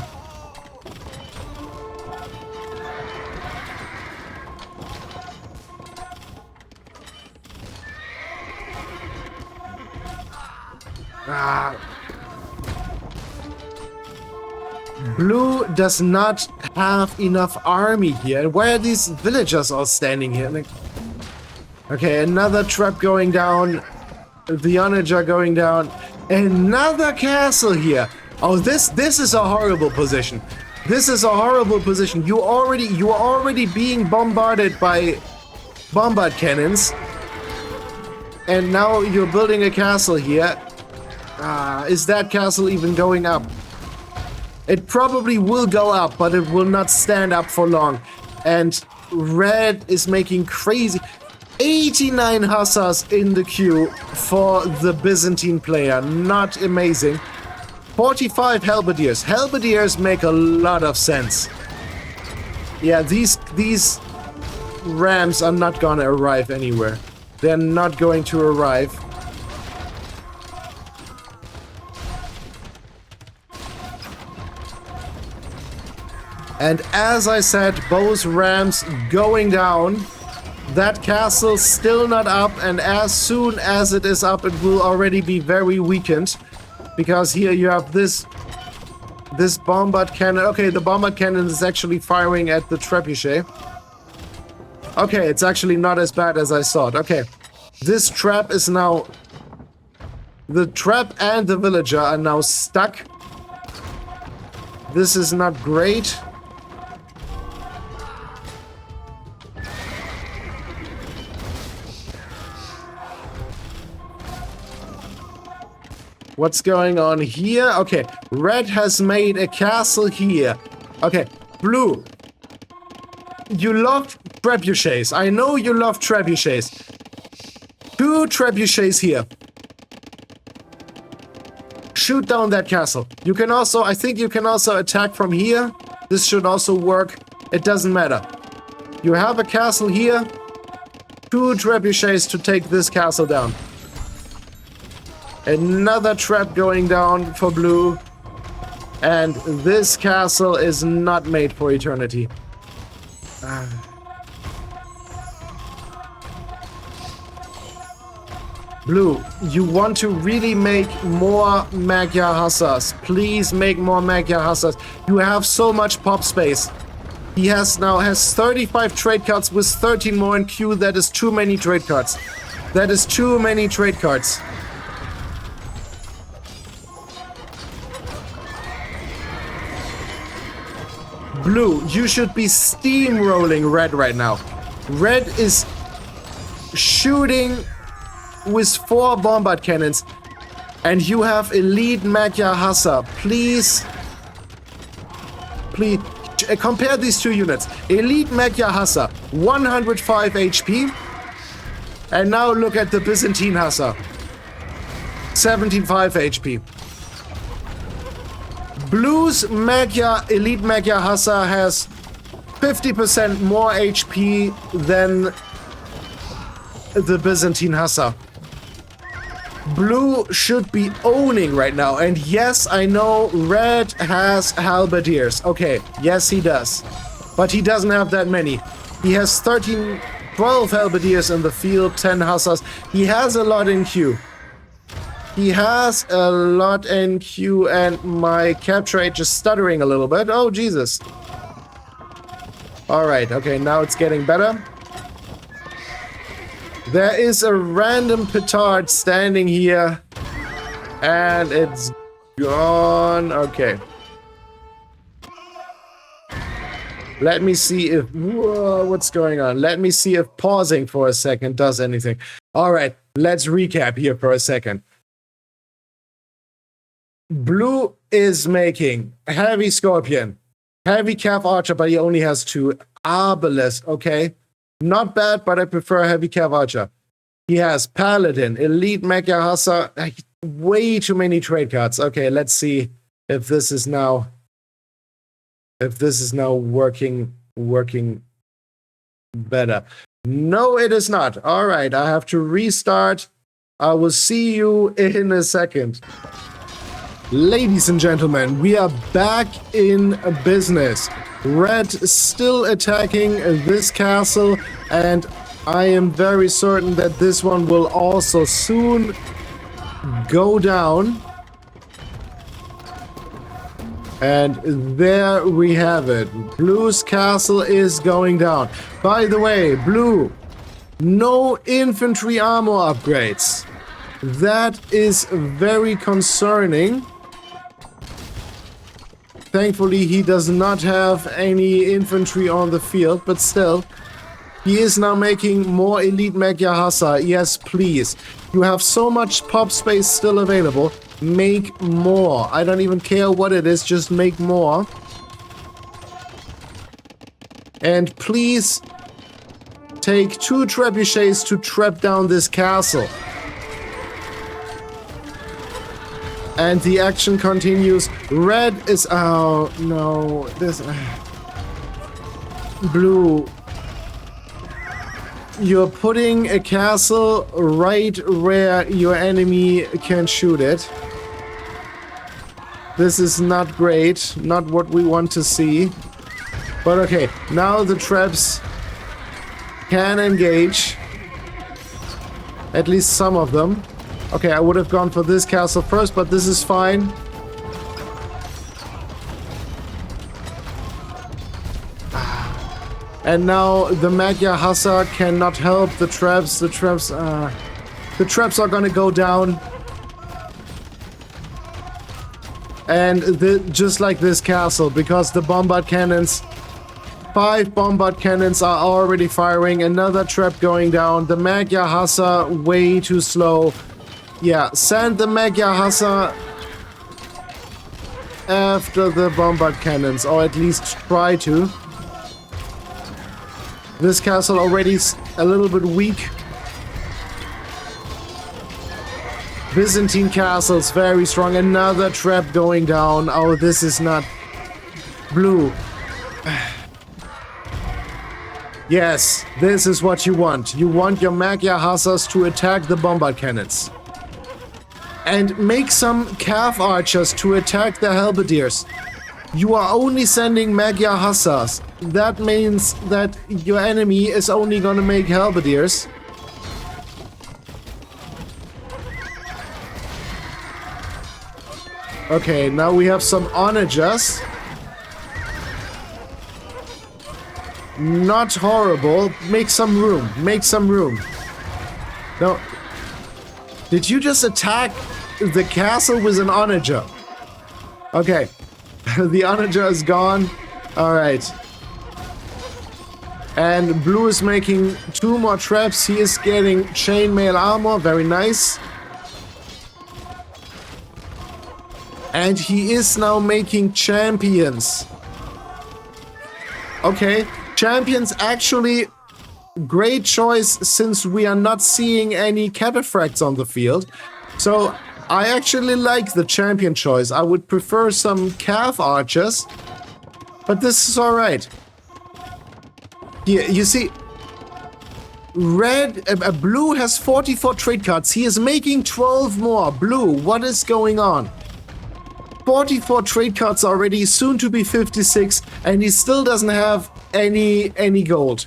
Blue does not have enough army here. Why are these villagers all standing here? Like, okay, another trap going down. The onager going down. Another castle here. Oh, this is a horrible position. This is a horrible position. You are already being bombarded by bombard cannons. And now you're building a castle here. Is that castle even going up? It probably will go up, but it will not stand up for long. And red is making crazy... 89 hussars in the queue for the Byzantine player. Not amazing. 45 halberdiers. Halberdiers make a lot of sense. Yeah, these rams are not gonna arrive anywhere. They're not going to arrive. And as I said, both rams going down. That castle still not up, and as soon as it is up, it will already be very weakened. Because here you have this bombard cannon. Okay, the bombard cannon is actually firing at the trebuchet. Okay, it's actually not as bad as I thought. Okay, this trap is now... The trap and the villager are now stuck. This is not great. What's going on here? Okay, red has made a castle here. Okay, blue. You love trebuchets. I know you love trebuchets. 2 trebuchets here. Shoot down that castle. You can also, I think you can also attack from here. This should also work. It doesn't matter. You have a castle here. 2 trebuchets to take this castle down. Another trap going down for blue. And this castle is not made for eternity. Blue, you want to really make more Magyar Hussars. Please make more Magyar Hussars. You have so much pop space. He now has 35 trade cards with 13 more in queue. That is too many trade cards. That is too many trade cards. Blue, you should be steamrolling red right now. Red is shooting with 4 bombard cannons, and you have elite Magyar Hussar. Please compare these 2 units. Elite Magyar Hussar, 105 HP, and now look at the Byzantine Hussar, 75 HP. Blue's elite Magyar Hussar has 50% more HP than the Byzantine Hussar. Blue should be owning right now. And yes, I know red has halberdiers. Okay, yes he does. But he doesn't have that many. He has 12 halberdiers in the field, 10 hussars. He has a lot in queue. He has a lot in queue, and my capture rate just stuttering a little bit. Oh, Jesus. Alright, okay, now it's getting better. There is a random petard standing here, and it's gone. Okay. Let me see if... Whoa, what's going on? Let me see if pausing for a second does anything. Alright, let's recap here for a second. Blue is making heavy Scorpion, heavy Cav Archer, but he only has 2. Arbalest, okay. Not bad, but I prefer heavy Cav Archer. He has Paladin, elite Magyar Hussar, way too many trade cards. Okay, let's see if this is now working better. No, it is not. All right, I have to restart. I will see you in a second. Ladies and gentlemen, we are back in business. Red still attacking this castle, and I am very certain that this one will also soon go down. And there we have it. Blue's castle is going down. By the way, Blue, no infantry armor upgrades. That is very concerning. Thankfully, he does not have any infantry on the field, but still, he is now making more elite Magyar Hussar. Yes, please. You have so much pop space still available. Make more. I don't even care what it is, just make more. And please take 2 trebuchets to trap down this castle. And the action continues. Red is... Oh, no. This... Blue. You're putting a castle right where your enemy can shoot it. This is not great. Not what we want to see. But okay. Now the traps can engage. At least some of them. Okay, I would have gone for this castle first, but this is fine. And now the Magyar Hussar cannot help the traps. The traps are gonna go down. And just like this castle, because the bombard cannons, 5 bombard cannons are already firing. Another trap going down. The Magyar Hussar way too slow. Yeah, send the Magyar Hussar after the bombard cannons, or at least try to. This castle already a little bit weak. Byzantine castles very strong. Another trap going down. Oh, this is not... Blue, Yes, this is what you want. You want your Magyar Huszars to attack the bombard cannons. And make some calf archers to attack the halberdiers. You are only sending Magyar Huszars. That means that your enemy is only gonna make halberdiers. Okay, now we have some onagers. Not horrible. Make some room. Make some room. No. Did you just attack the castle with an onager? Okay. The onager is gone. Alright. And blue is making 2 more traps. He is getting chainmail armor. Very nice. And he is now making champions. Okay. Champions, actually, great choice since we are not seeing any Cataphracts on the field. So, I actually like the champion choice. I would prefer some calf archers, but this is alright. You see, blue has 44 trade cards. He is making 12 more. Blue, what is going on? 44 trade cards already, soon to be 56, and he still doesn't have any gold.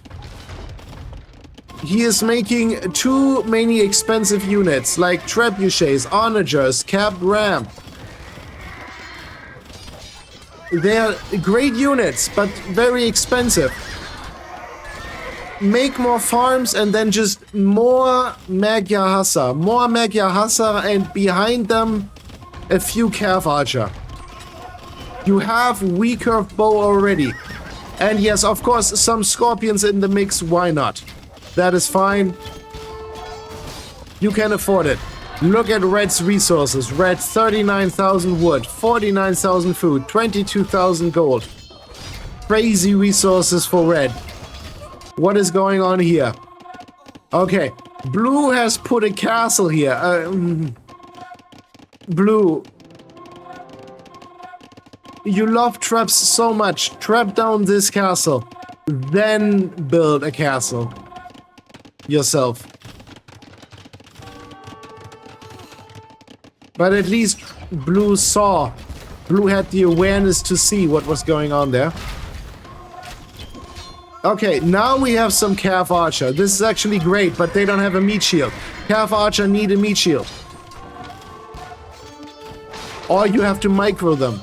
He is making too many expensive units, like trebuchets, onagers, capped ram. They are great units, but very expensive. Make more farms and then just more Magyar Huszar. More Magyar Huszar, and behind them a few calf archer. You have recurve bow already. And yes, of course, some scorpions in the mix, why not? That is fine. You can afford it. Look at Red's resources. Red, 39,000 wood, 49,000 food, 22,000 gold. Crazy resources for Red. What is going on here? Okay, blue has put a castle here. Blue. You love traps so much. Trap down this castle. Then build a castle. Yourself. But at least blue saw. Blue had the awareness to see what was going on there. Okay, now we have some calf archer. This is actually great, but they don't have a meat shield. Calf archer need a meat shield. Or you have to micro them.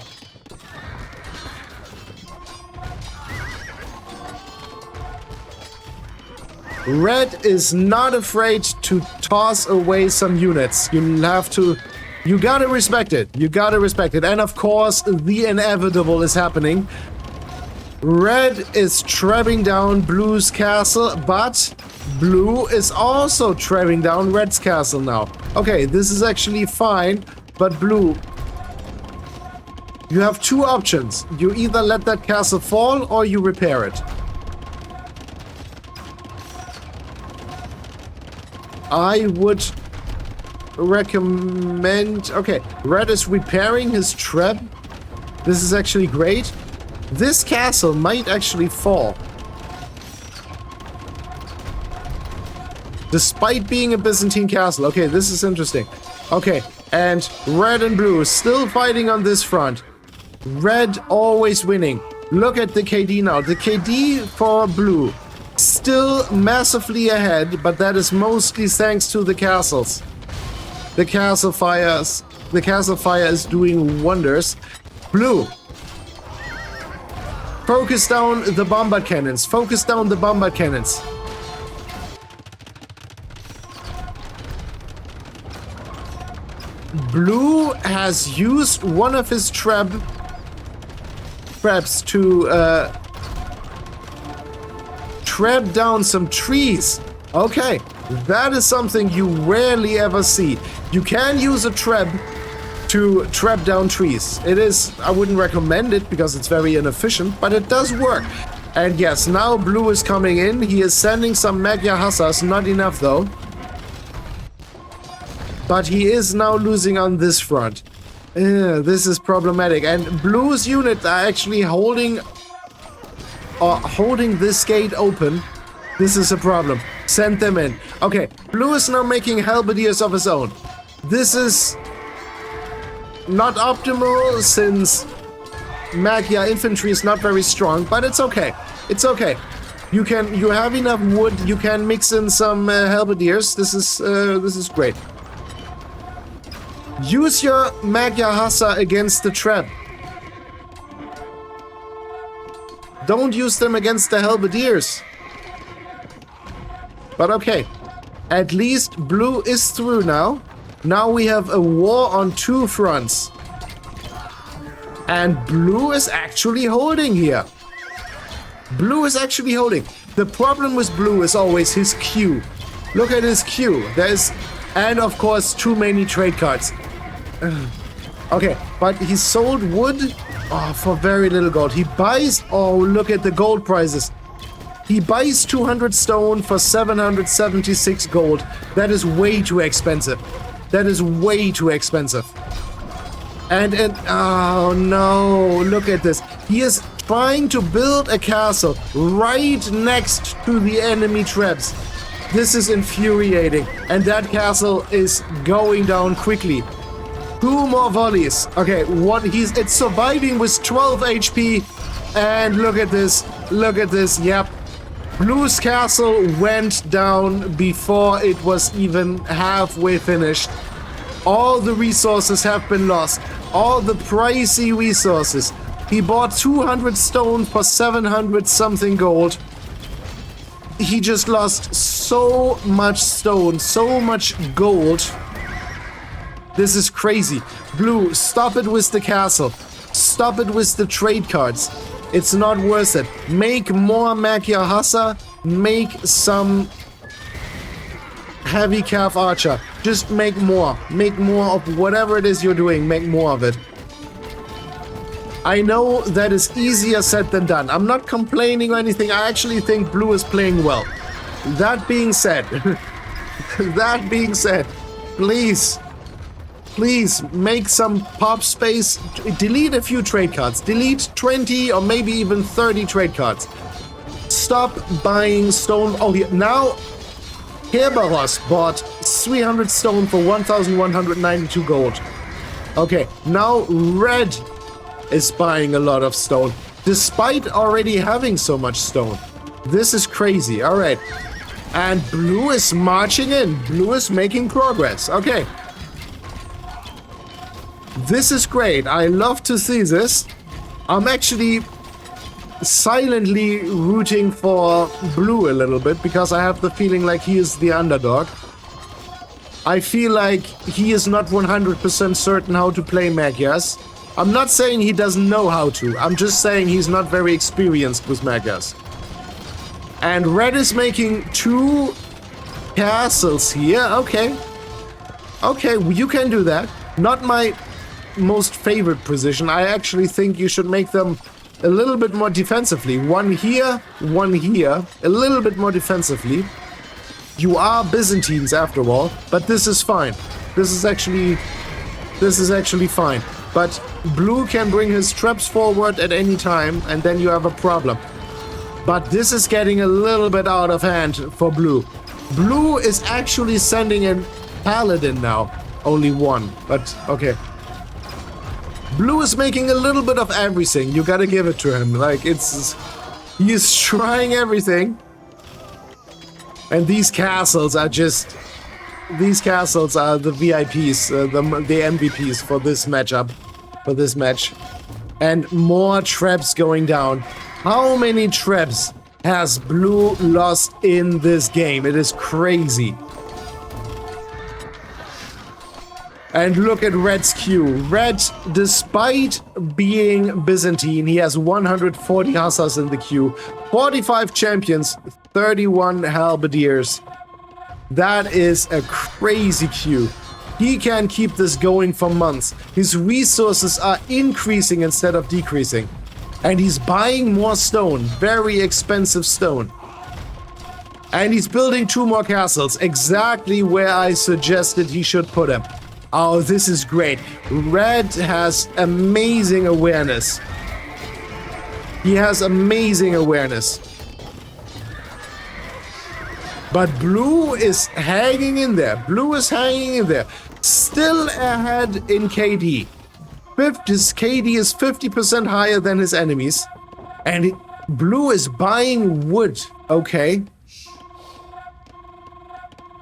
Red is not afraid to toss away some units. You gotta respect it. You gotta respect it. And of course, the inevitable is happening. Red is trapping down blue's castle, but blue is also trapping down red's castle now. Okay, this is actually fine, but blue, you have 2 options. You either let that castle fall or you repair it. I would recommend... Okay, red is repairing his trap. This is actually great. This castle might actually fall. Despite being a Byzantine castle. Okay, this is interesting. Okay, and red and blue still fighting on this front. Red always winning. Look at the KD now. The KD for blue still massively ahead, but that is mostly thanks to the castles. The castle fire is doing wonders. Blue, focus down the bombard cannons. Focus down the bombard cannons. Blue has used one of his traps to trap down some trees. Okay, that is something you rarely ever see. You can use a trap to trap down trees. It is, I wouldn't recommend it because it's very inefficient, but it does work. And yes, now blue is coming in. He is sending some Magyar Huszars, not enough though. But he is now losing on this front. This is problematic. And blue's units are actually holding this gate open This is a problem. Send them in. Okay, blue is now making halberdiers of his own. This is not optimal since Magyar infantry is not very strong, but it's okay. It's okay. You have enough wood. You can mix in some halberdiers. This is great. Use your Magyar Huszar against the trap. Don't use them against the halberdiers. But okay. At least blue is through now. Now we have a war on two fronts. And blue is actually holding here. Blue is actually holding. The problem with blue is always his queue. Look at his queue. And of course, too many trade cards. Okay, but he sold wood for very little gold. He buys, look at the gold prices. He buys 200 stone for 776 gold. That is way too expensive. That is way too expensive. And oh no, look at this. He is trying to build a castle right next to the enemy traps. This is infuriating. And that castle is going down quickly. 2 more volleys. Okay, it's surviving with 12 HP. And look at this. Look at this. Yep. Blue's castle went down before it was even halfway finished. All the resources have been lost. All the pricey resources. He bought 200 stone for 700 something gold. He just lost so much stone, so much gold. This is crazy. Blue, stop it with the castle. Stop it with the trade cards. It's not worth it. Make more Magyar Huszar. Make some heavy calf archer. Just make more. Make more of whatever it is you're doing. Make more of it. I know that is easier said than done. I'm not complaining or anything. I actually think blue is playing well. That being said, please make some pop space. Delete a few trade cards. Delete 20 or maybe even 30 trade cards. Stop buying stone. Oh, yeah. Now Kerberos bought 300 stone for 1,192 gold. Okay, now red is buying a lot of stone, despite already having so much stone. This is crazy. All right. And blue is marching in. Blue is making progress. Okay. This is great. I love to see this. I'm actually silently rooting for blue a little bit because I have the feeling like he is the underdog. I feel like he is not 100% certain how to play Magyars. I'm not saying he doesn't know how to. I'm just saying he's not very experienced with Magyars. And red is making 2 castles here. Okay. Okay, you can do that. Not my most favorite position. I actually think you should make them a little bit more defensively. One here, a little bit more defensively. You are Byzantines after all, but this is fine. This is actually fine. But blue can bring his traps forward at any time, and then you have a problem. But this is getting a little bit out of hand for blue. Blue is actually sending in paladin now. Only one, but okay. Blue is making a little bit of everything. You gotta give it to him. Like, he's trying everything. And these castles are the VIPs, the MVPs for this matchup, for this match. And more traps going down. How many traps has blue lost in this game? It is crazy. And look at red's queue. Red, despite being Byzantine, he has 140 hussars in the queue, 45 champions, 31 halberdiers. That is a crazy queue. He can keep this going for months. His resources are increasing instead of decreasing. And he's buying more stone, very expensive stone. And he's building 2 more castles, exactly where I suggested he should put them. Oh, this is great. Red has amazing awareness. He has amazing awareness. But blue is hanging in there. Blue is hanging in there. Still ahead in KD. His KD is 50% higher than his enemies. And blue is buying wood. Okay.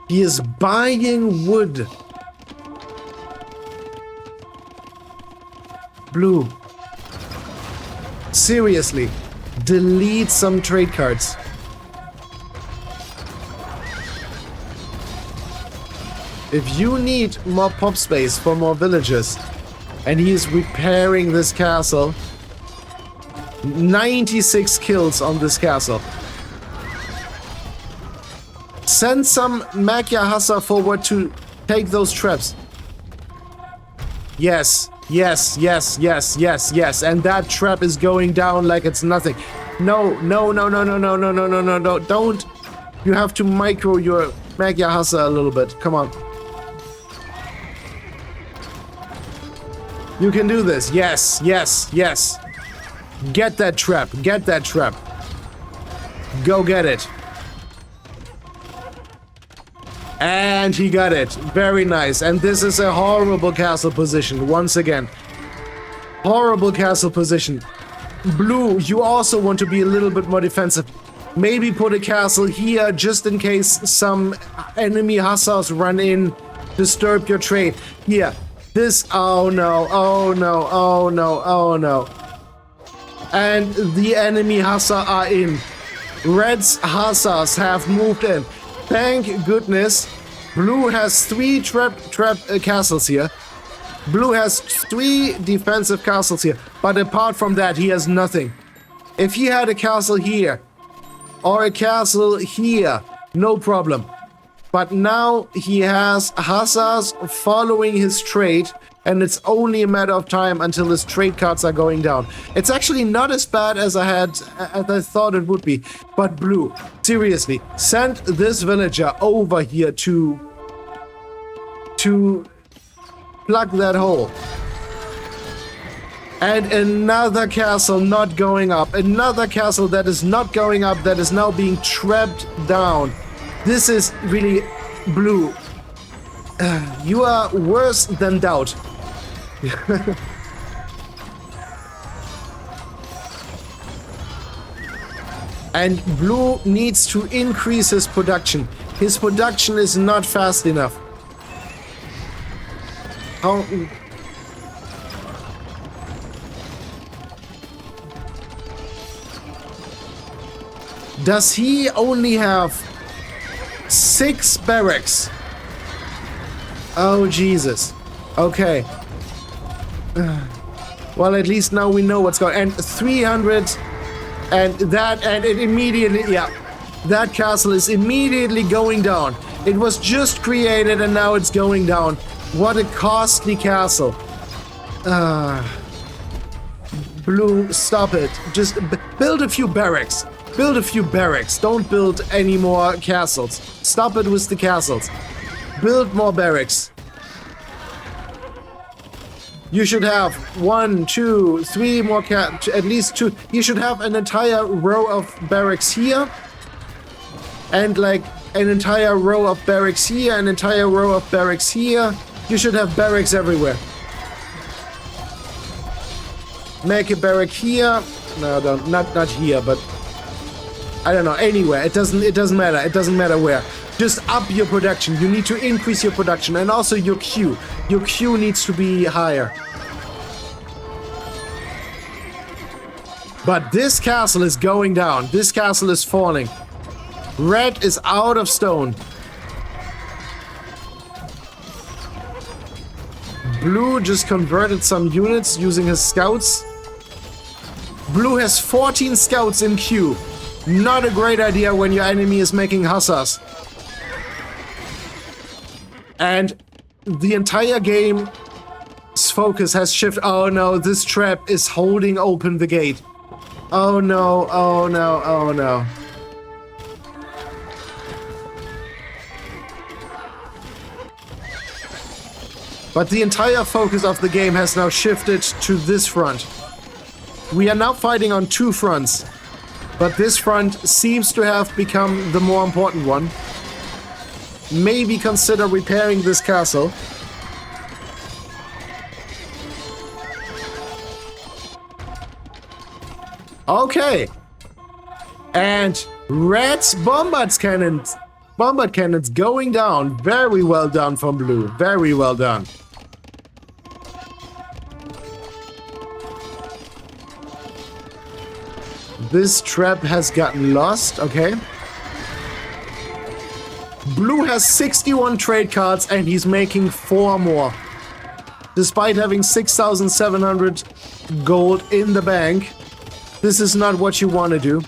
He is buying wood. Blue. Seriously. Delete some trade cards. If you need more pop space for more villagers, and he is repairing this castle, 96 kills on this castle. Send some Magyar Huszar forward to take those traps. Yes, yes, yes, yes, yes, yes. And that trap is going down like it's nothing. No, no, no, no, no, no, no, no, no, no, no. Don't. You have to micro your Magyar Huszar a little bit. Come on. You can do this. Yes, yes, yes. Get that trap. Get that trap. Go get it. And he got it. Very nice. And this is a horrible castle position. Once again. Horrible castle position. Blue, you also want to be a little bit more defensive. Maybe put a castle here just in case some enemy hussars run in, disturb your trade. Here. This, oh no, oh no, oh no, oh no. And the enemy hussar are in. Red's hussars have moved in. Thank goodness. Blue has 3 trap castles here. Blue has 3 defensive castles here. But apart from that, he has nothing. If he had a castle here, or a castle here, no problem. But now he has hussars following his trade, and it's only a matter of time until his trade cards are going down. It's actually not as bad as I thought it would be. But blue, seriously, send this villager over here to plug that hole. And another castle not going up. Another castle that is not going up, that is now being trapped down. This is really blue. You are worse than doubt. And blue needs to increase his production. His production is not fast enough. How? Does he only have 6 barracks? Oh, Jesus. Okay. Well, at least now we know what's going on. And 300... And it immediately... Yeah. That castle is immediately going down. It was just created and now it's going down. What a costly castle. Blue, stop it. Just build a few barracks. Build a few barracks. Don't build any more castles. Stop it with the castles. Build more barracks. You should have 1, 2, 3 more at least 2. You should have an entire row of barracks here. And like an entire row of barracks here, an entire row of barracks here. You should have barracks everywhere. Make a barrack here. No, don't, not here, but I don't know, anywhere. It doesn't matter. It doesn't matter where. Just up your production. You need to increase your production and also your queue. Your queue needs to be higher. But this castle is going down. This castle is falling. Red is out of stone. Blue just converted some units using his scouts. Blue has 14 scouts in queue. Not a great idea when your enemy is making hussars. And the entire game's focus has shifted. Oh no, this trap is holding open the gate. Oh no, oh no, oh no. But the entire focus of the game has now shifted to this front. We are now fighting on 2 fronts. But this front seems to have become the more important one. maybe consider repairing this castle. Okay. And Red's bombard cannons going down. Very well done from Blue. Very well done. This trap has gotten lost. Okay. Blue has 61 trade cards and he's making 4 more. Despite having 6,700 gold in the bank. This is not what you want to do.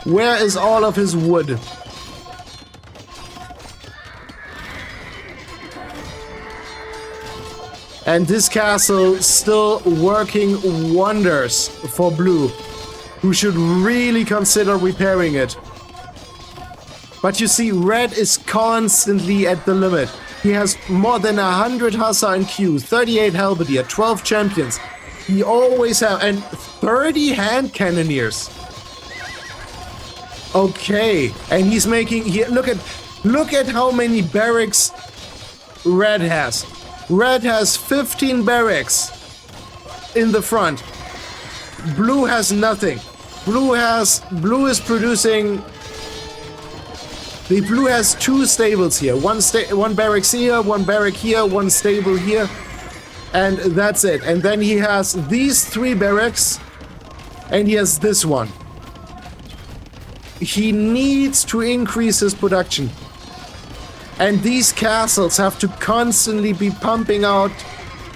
Where is all of his wood? And this castle still working wonders for Blue, who should really consider repairing it. But you see, Red is constantly at the limit. He has more than 100 Hussar in queue, 38 Halberdier, 12 champions. He always has, and 30 hand cannoneers. Okay, and he's making, look at how many barracks Red has. Red has 15 barracks in the front. Blue has nothing. Blue is producing. The Blue has 2 stables here. One barracks here, one barrack here, one stable here. And that's it. And then he has these 3 barracks. And he has this one. He needs to increase his production. And these castles have to constantly be pumping out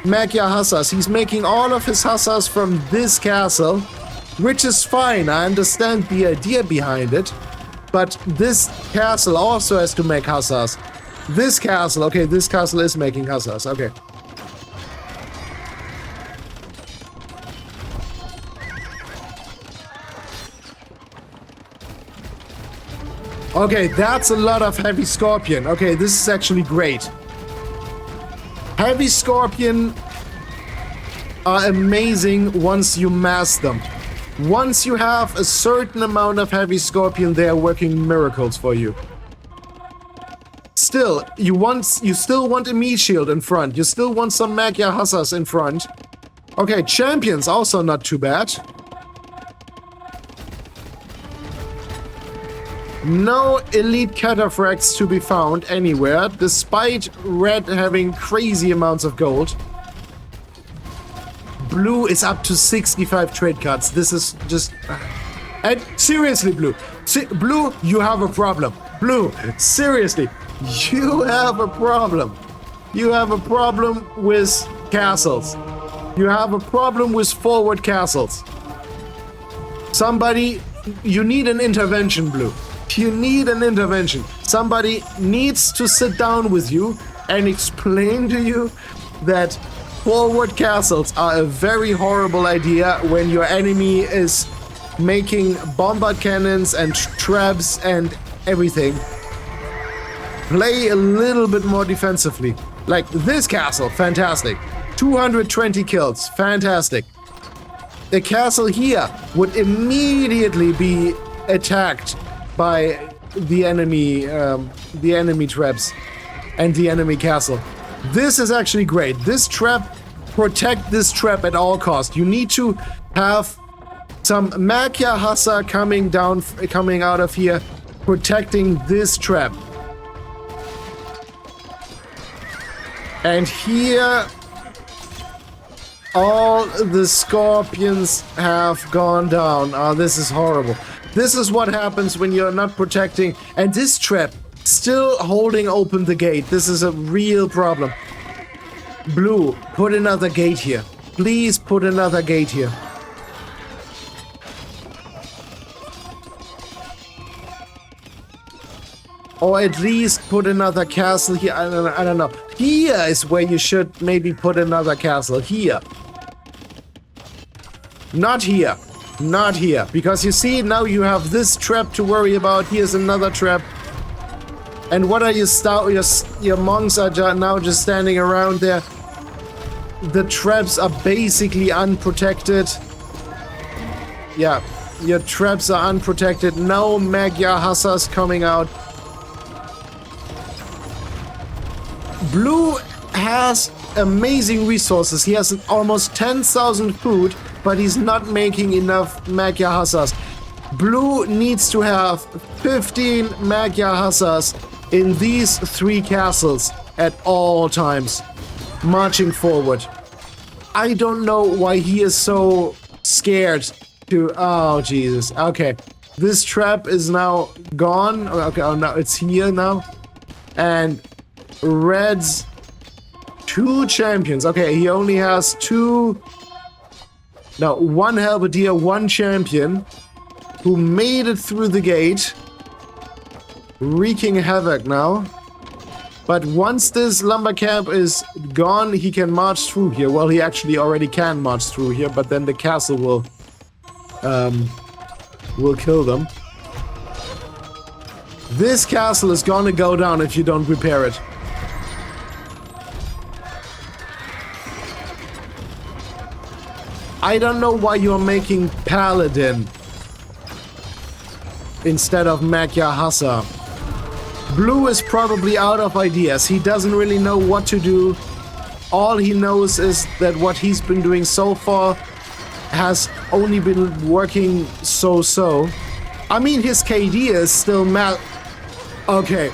Magyar Hussars. He's making all of his Hussars from this castle, which is fine. I understand the idea behind it. But this castle also has to make Hussars. This castle, okay, this castle is making Hussars, okay. Okay, that's a lot of Heavy Scorpion. Okay, this is actually great. Heavy Scorpion are amazing once you mass them. Once you have a certain amount of Heavy Scorpion, they are working miracles for you. Still, you still want a meat shield in front. You still want some Magyar Hussars in front. Okay, champions also not too bad. No elite Cataphracts to be found anywhere, despite Red having crazy amounts of gold. Blue is up to 65 trade cards. This is just... And seriously, Blue. Blue, you have a problem. Blue, seriously. You have a problem. You have a problem with castles. You have a problem with forward castles. Somebody... You need an intervention, Blue. You need an intervention. Somebody needs to sit down with you and explain to you that forward castles are a very horrible idea when your enemy is making bombard cannons and traps and everything. Play a little bit more defensively. Like this castle, fantastic. 220 kills, fantastic. The castle here would immediately be attacked by the enemy traps and the enemy castle. This is actually great. This trap, protect this trap at all costs. You need to have some Magyar Hussar coming out of here, protecting this trap. And here, all the scorpions have gone down. Oh, this is horrible. This is what happens when you're not protecting. And this trap, still holding open the gate. This is a real problem. Blue, put another gate here. Please put another gate here. Or at least put another castle here. I don't know. Here is where you should maybe put another castle. Here. Not here. Not here. Because you see, now you have this trap to worry about. Here's another trap. And what are your monks are now just standing around there. The traps are basically unprotected. Yeah, your traps are unprotected. No Magyar Hussars coming out. Blue has amazing resources. He has almost 10,000 food, but he's not making enough Magyar Hussars. Blue needs to have 15 Magyar Hussars in these 3 castles at all times, marching forward. I don't know why he is so scared to... Oh, Jesus. Okay. This trap is now gone. Okay, oh, no, it's here now. And Red's 2 champions. Okay, he only has 2... No, 1 halberdier, 1 champion who made it through the gate. Wreaking havoc now. But once this lumber camp is gone, he can march through here. Well, he actually already can march through here, but then the castle will kill them. This castle is gonna go down if you don't repair it. I don't know why you're making Paladin instead of Magyar Huszar. Blue is probably out of ideas. He doesn't really know what to do. All he knows is that what he's been doing so far has only been working so-so. I mean, his KD is still Okay.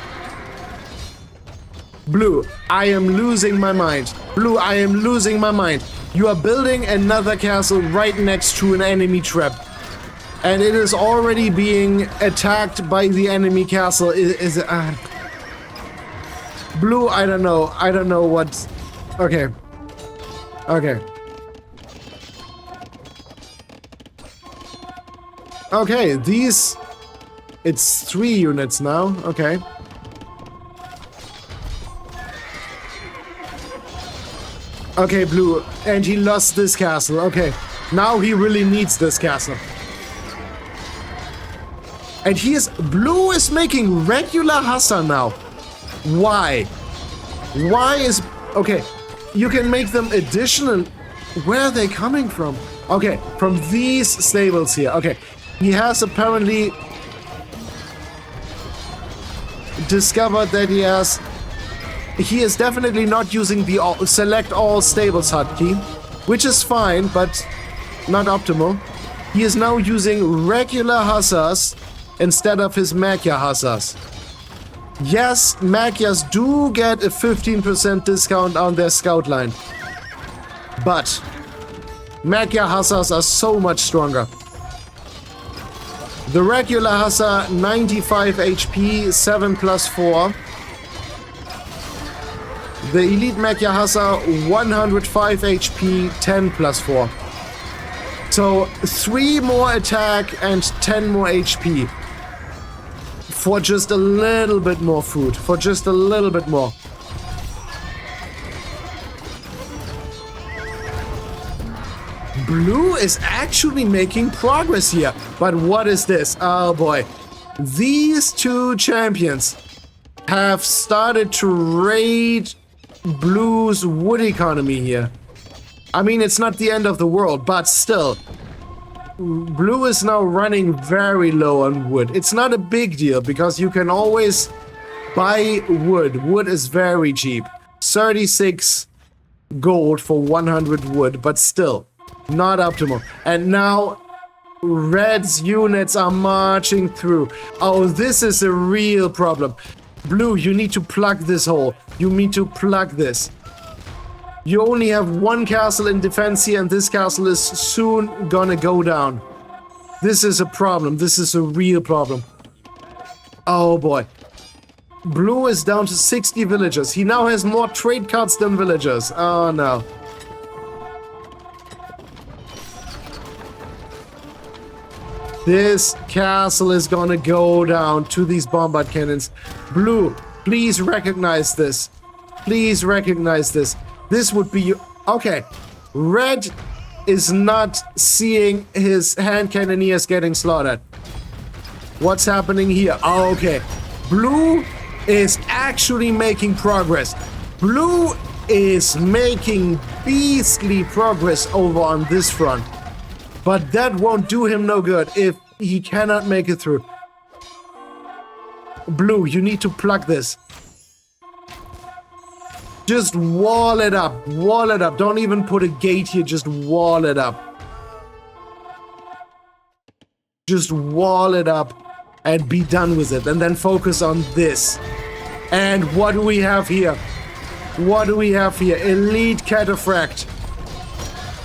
Blue, I am losing my mind. Blue, I am losing my mind. You are building another castle right next to an enemy trap. And it is already being attacked by the enemy castle. Blue, I don't know. I don't know what... Okay. Okay. Okay, these... It's 3 units now. Okay. Okay, Blue. And he lost this castle. Okay. Now he really needs this castle. And Blue is making regular Hussar now. Why? Why is... Okay, you can make them additional... Where are they coming from? Okay, from these stables here. Okay, he has apparently discovered that he is definitely not using the select all stables hotkey, which is fine, but not optimal. He is now using regular Hussars instead of his Magyar Hussars. Yes, Magyars do get a 15% discount on their scout line. But Magyar Hussars are so much stronger. The regular Hussar, 95 HP, 7+4. The elite Magyar Hussar, 105 HP, 10+4. So 3 more attack and 10 more HP. For just a little bit more food. For just a little bit more. Blue is actually making progress here. But what is this? Oh boy. These 2 champions have started to raid Blue's wood economy here. I mean, it's not the end of the world, but still. Blue is now running very low on wood. It's not a big deal because you can always buy wood. Wood is very cheap. 36 gold for 100 wood, but still not optimal. And now Red's units are marching through. Oh, this is a real problem. Blue, you need to plug this hole. You need to plug this. You only have 1 castle in defense here, and this castle is soon gonna go down. This is a problem. This is a real problem. Oh boy. Blue is down to 60 villagers. He now has more trade cards than villagers. Oh no. This castle is gonna go down to these bombard cannons. Blue, please recognize this. Please recognize this. This would be... Okay. Red is not seeing his hand cannoneers getting slaughtered. What's happening here? Oh, okay. Blue is actually making progress. Blue is making beastly progress over on this front. But that won't do him no good if he cannot make it through. Blue, you need to plug this. Just wall it up. Wall it up. Don't even put a gate here. Just wall it up. Just wall it up and be done with it. And then focus on this. And what do we have here? What do we have here? Elite Cataphract.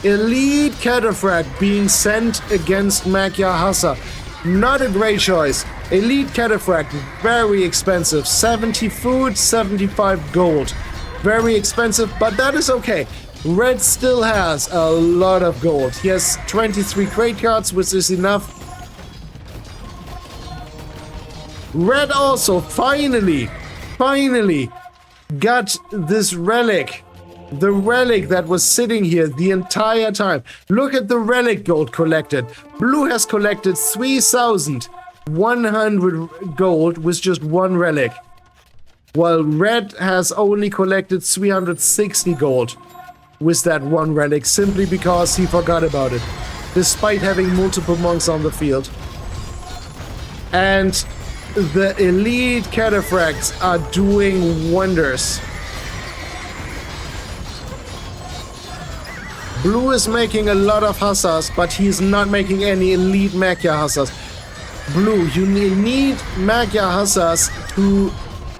Elite Cataphract being sent against Magyar Huszar. Not a great choice. Elite Cataphract, very expensive. 70 food, 75 gold. Very expensive, but that is okay. Red still has a lot of gold. He has 23 crate cards, which is enough. Red also finally got this relic. The relic that was sitting here the entire time. Look at the relic gold collected. Blue has collected 3,100 gold with just one relic. While red has only collected 360 gold with that one relic simply because he forgot about it. Despite having multiple monks on the field. And the elite Cataphracts are doing wonders. Blue is making a lot of Hussars, but he's not making any elite Magyar Hussars. Blue, you need Magyar Hussars to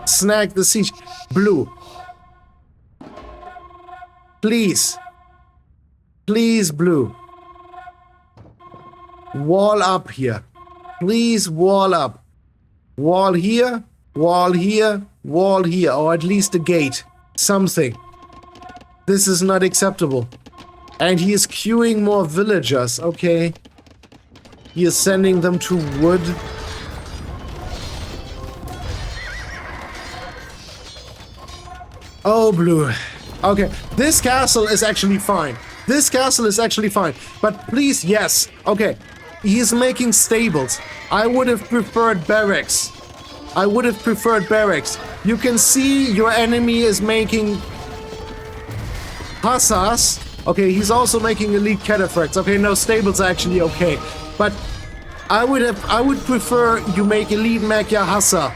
snag the siege. Blue. Please. Please, Blue. Wall up here. Please wall up. Wall here, wall here, wall here, or at least a gate. Something. This is not acceptable. And he is queuing more villagers, okay. He is sending them to wood. Oh, Blue. Okay, this castle is actually fine. This castle is actually fine. But please, yes. Okay, he's making stables. I would have preferred barracks. I would have preferred barracks. You can see your enemy is making Hussars. Okay, he's also making elite Cataphracts. Okay, no, stables are actually okay. But I would prefer you make elite Magyar Huszar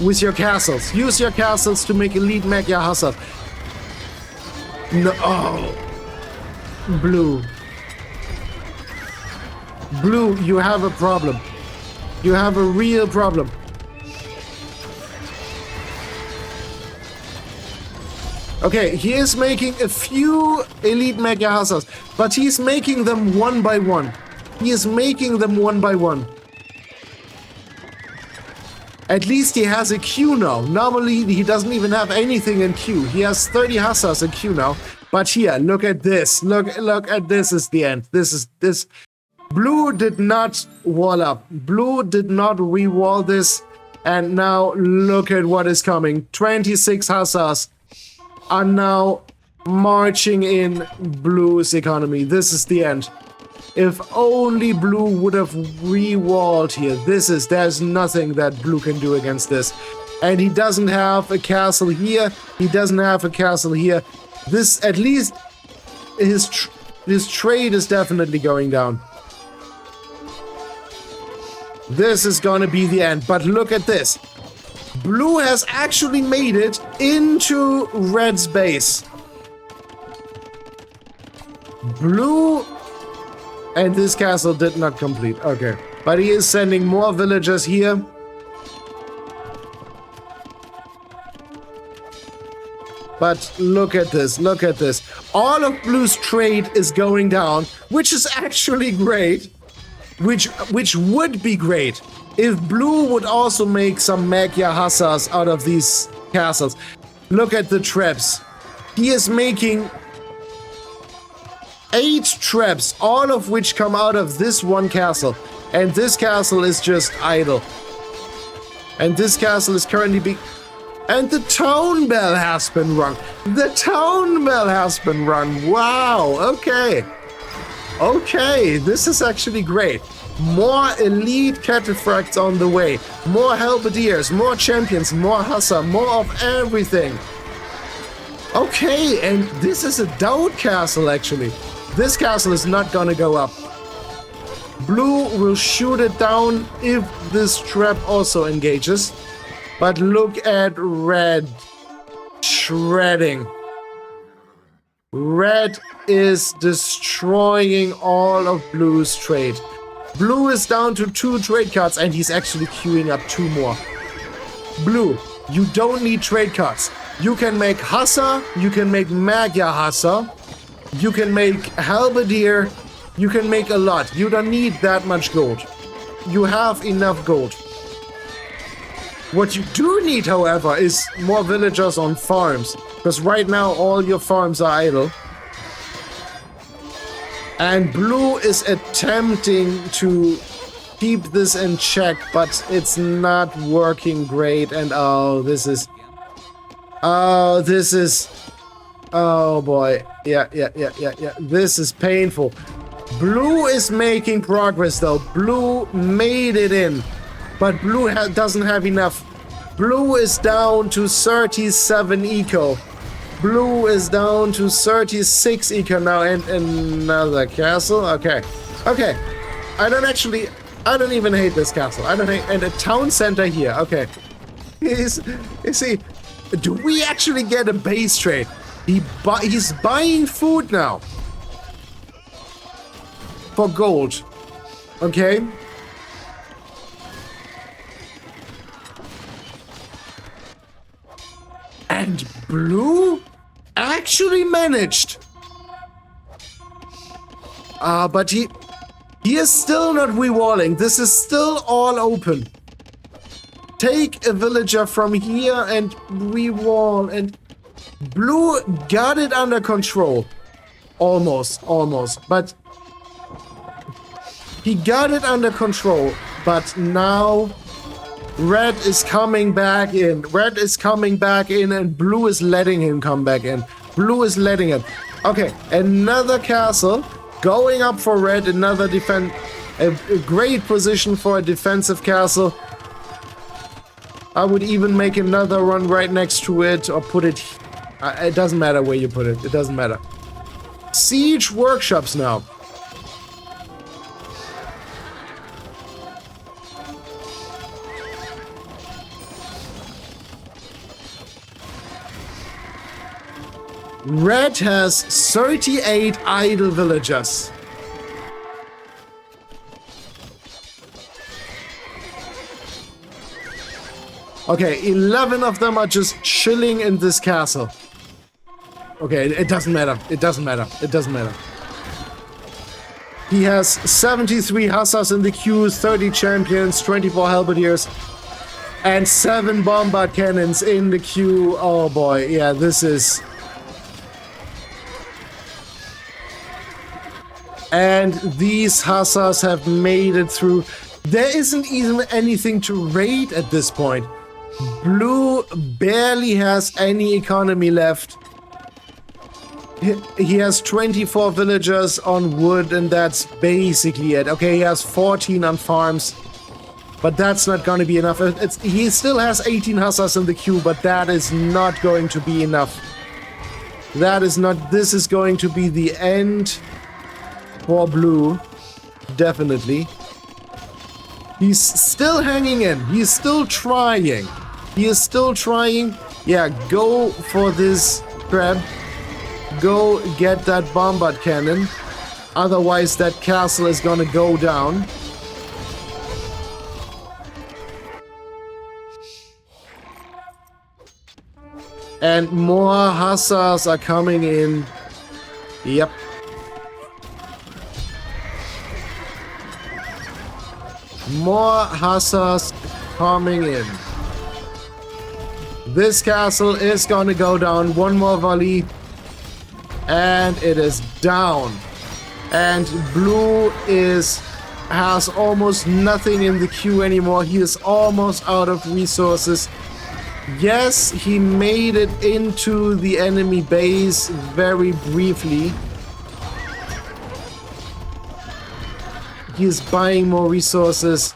with your castles. Use your castles to make elite Magyar Huszar. No, oh. Blue. Blue, you have a problem. You have a real problem. Okay, he is making a few elite Magyar Huszars, but he's making them one by one. He is making them one by one. At least he has a queue now. Normally, he doesn't even have anything in queue. He has 30 Hussars in queue now. But here, look at this. Look at this is the end. This. Blue did not wall up. Blue did not re-wall this. And now look at what is coming. 26 Hussars are now marching in Blue's economy. This is the end. If only Blue would have re-walled here. There's nothing that Blue can do against this. And he doesn't have a castle here. He doesn't have a castle here. This, at least, his trade is definitely going down. This is gonna be the end. But look at this. Blue has actually made it into Red's base. Blue... And this castle did not complete. Okay. But he is sending more villagers here. But look at this. Look at this. All of Blue's trade is going down, which is actually great. Which would be great if Blue would also make some Magyar Hussars out of these castles. Look at the traps. He is making 8 traps, all of which come out of this one castle. And this castle is just idle. And this castle is currently being... And the town bell has been rung. The town bell has been rung. Wow, okay. Okay, this is actually great. More elite Cataphracts on the way. More halberdiers, more champions, more Hussar, more of everything. Okay, and this is a doubt castle actually. This castle is not gonna go up. Blue will shoot it down if this trap also engages. But look at Red shredding. Red is destroying all of Blue's trade. Blue is down to 2 trade cards, and he's actually queuing up 2 more. Blue, you don't need trade cards. You can make Hussar, you can make Magyar Huszar, you can make Halberdier, you can make a lot. You don't need that much gold. You have enough gold. What you do need, however, is more villagers on farms. Because right now all your farms are idle. And Blue is attempting to keep this in check, but it's not working great. And oh, this is... Oh, this is... Oh boy. Yeah. This is painful. Blue is making progress though. Blue made it in. But Blue doesn't have enough. Blue is down to 37 eco. Blue is down to 36 eco now, and another castle. Okay. I don't even hate this castle. I don't hate, and a town center here. Okay. You see, do we actually get a base trade? He's buying food now. For gold. Okay. And Blue actually managed. But he is still not rewalling. This is still all open. Take a villager from here and rewall. And Blue got it under control. Almost. But he got it under control. But now... Red is coming back in. Red is coming back in, and Blue is letting him come back in. Blue is letting him. Okay, another castle going up for Red. Another defense. A great position for a defensive castle. I would even make another run right next to it, or put it. It doesn't matter where you put it. It doesn't matter. Siege workshops now. Red has 38 idle villagers. Okay, 11 of them are just chilling in this castle. Okay, it doesn't matter. It doesn't matter. He has 73 Hussars in the queue, 30 champions, 24 halberdiers, and 7 bombard cannons in the queue. Oh boy, yeah, this is... And these Hussars have made it through. There isn't even anything to raid at this point. Blue barely has any economy left. He has 24 villagers on wood, and that's basically it. Okay, he has 14 on farms. But that's not going to be enough. He still has 18 Hussars in the queue, but that is not going to be enough. That is not... This is going to be the end... for Blue, definitely. He's still hanging in. He's still trying. Yeah, go for this crab. Go get that bombard cannon. Otherwise, that castle is gonna go down. And more Hussars are coming in. Yep. More Hussars coming in. This castle is gonna go down. One more volley. And it is down. And Blue has almost nothing in the queue anymore. He is almost out of resources. Yes, he made it into the enemy base very briefly. He is buying more resources.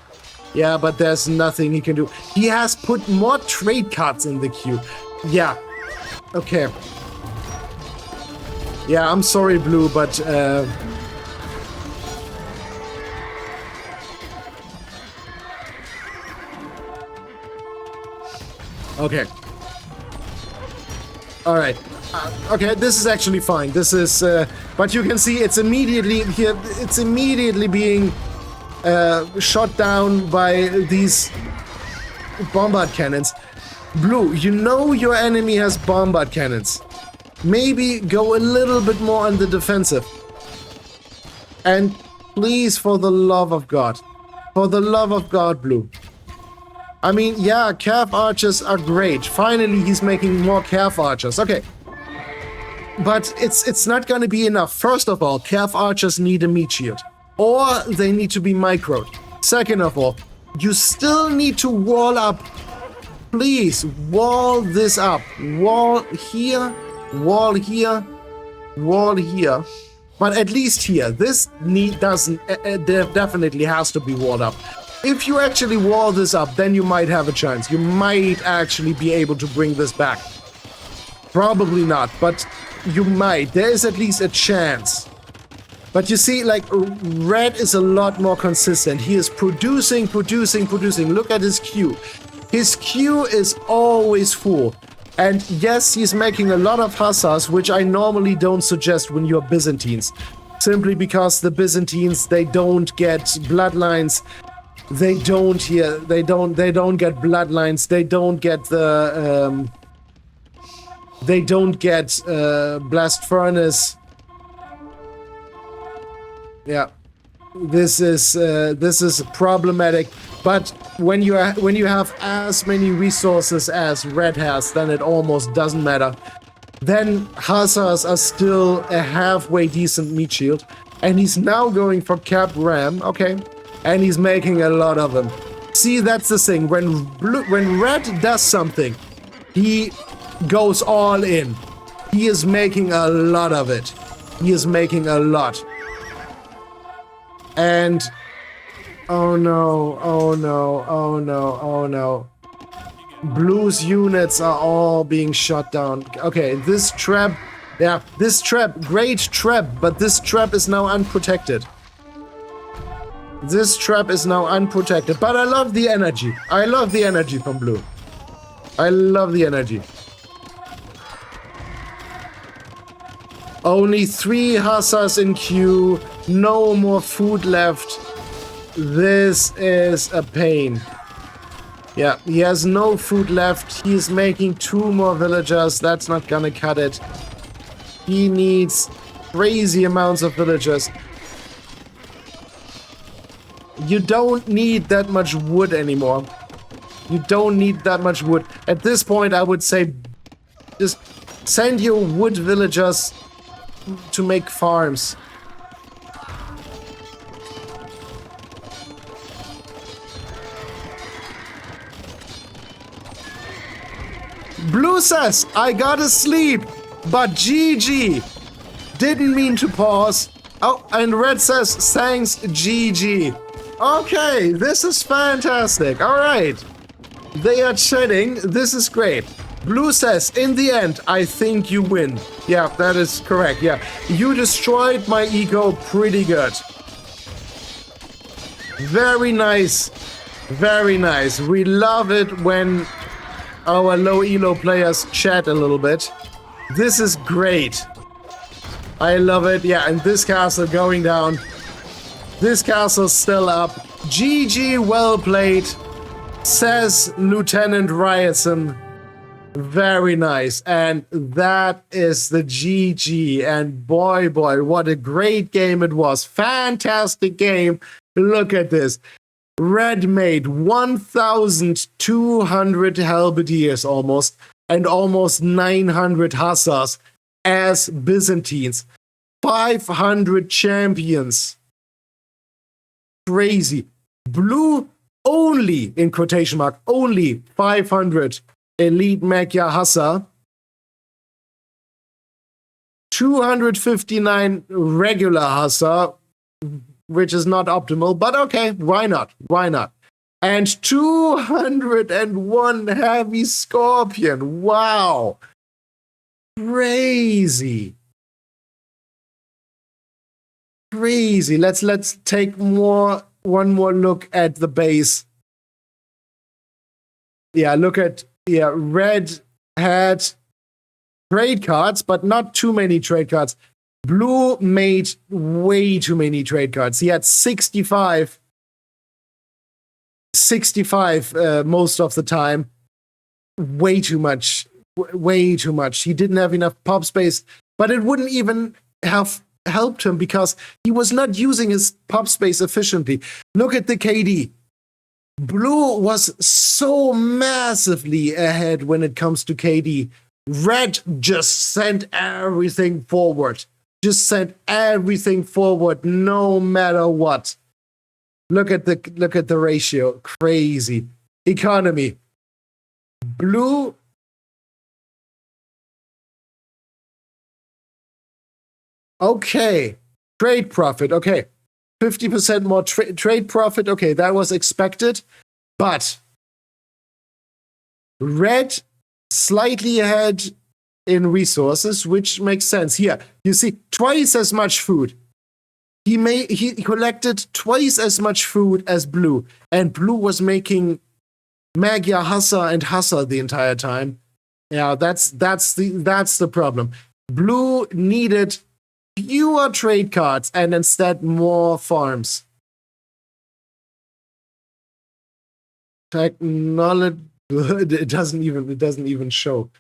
Yeah, but there's nothing he can do. He has put more trade cards in the queue. Yeah. Okay. Yeah, I'm sorry, Blue, but... Okay. All right. Okay, this is actually fine. This is, but you can see it's immediately here. It's immediately being shot down by these bombard cannons. Blue, you know your enemy has bombard cannons. Maybe go a little bit more on the defensive. And please, for the love of God, Blue. I mean, yeah, calf archers are great. Finally, he's making more calf archers. Okay. But it's not going to be enough. First of all, calf archers need a meat shield. Or they need to be microed. Second of all, you still need to wall up. Please, wall this up. Wall here, wall here, wall here. But at least here, this definitely has to be walled up. If you actually wall this up, then you might have a chance. You might actually be able to bring this back. Probably not, but you might. There is at least a chance. But you see, like, red is a lot more consistent. He is producing. Look at his queue. His queue is always full. And yes, he's making a lot of hussars, which I normally don't suggest when you're Byzantines. Simply because the Byzantines, they don't get bloodlines. They don't get bloodlines. They don't get the blast furnace. Yeah, this is problematic. But when you have as many resources as red has, then it almost doesn't matter. Then hussars are still a halfway decent meat shield, and he's now going for cap ram. Okay. And he's making a lot of them. See, that's the thing. When red does something, he goes all in. He is making a lot of it. He is making a lot. And oh no, oh no, oh no, oh no. Blue's units are all being shot down. Okay, this trap, yeah, this trap, great trap, but this trap is now unprotected. This trap is now unprotected, but I love the energy. I love the energy from Blue. I love the energy. Only 3 hussars in queue. No more food left. This is a pain. Yeah, he has no food left. He's making 2 more villagers. That's not gonna cut it. He needs crazy amounts of villagers. You don't need that much wood anymore. You don't need that much wood. At this point, I would say just send your wood villagers to make farms. Blue says, I gotta sleep, but GG. Didn't mean to pause. Oh, and red says, thanks, GG. Okay, this is fantastic. All right. They are chatting. This is great. Blue says, in the end, I think you win. Yeah, that is correct. Yeah, you destroyed my ego pretty good. Very nice. Very nice. We love it when our low elo players chat a little bit. This is great. I love it. Yeah, and this castle going down. This castle's still up. GG, well played, says Lieutenant Riotson. Very nice. And that is the GG. And boy, what a great game it was. Fantastic game. Look at this. Red made 1,200 halberdiers almost, and almost 900 hussars as Byzantines. 500 champions. Crazy. Blue only, in quotation mark, only 500 elite Magyar Huszar. 259 regular Huszar, which is not optimal, but okay, why not? Why not? And 201 heavy Scorpion. Wow. Crazy. Crazy. Let's take one more look at the base. Yeah, look at red had trade cards, but not too many trade cards. Blue made way too many trade cards. He had 65 most of the time. Way too much. Way too much. He didn't have enough pop space, but it wouldn't even have helped him because he was not using his pop space efficiently. Look at the KD. Blue was so massively ahead when it comes to KD. Red just sent everything forward. Just sent everything forward no matter what. Look at the ratio. Crazy. Economy. Blue. Okay. Trade profit. Okay. 50% more trade profit. Okay, that was expected. But red slightly ahead in resources, which makes sense. Here, you see, twice as much food. He collected twice as much food as blue, and blue was making Magyar Huszar and Huszar the entire time. Yeah, that's the problem. Blue needed fewer trade cards and instead more farms. Technology. It doesn't even show.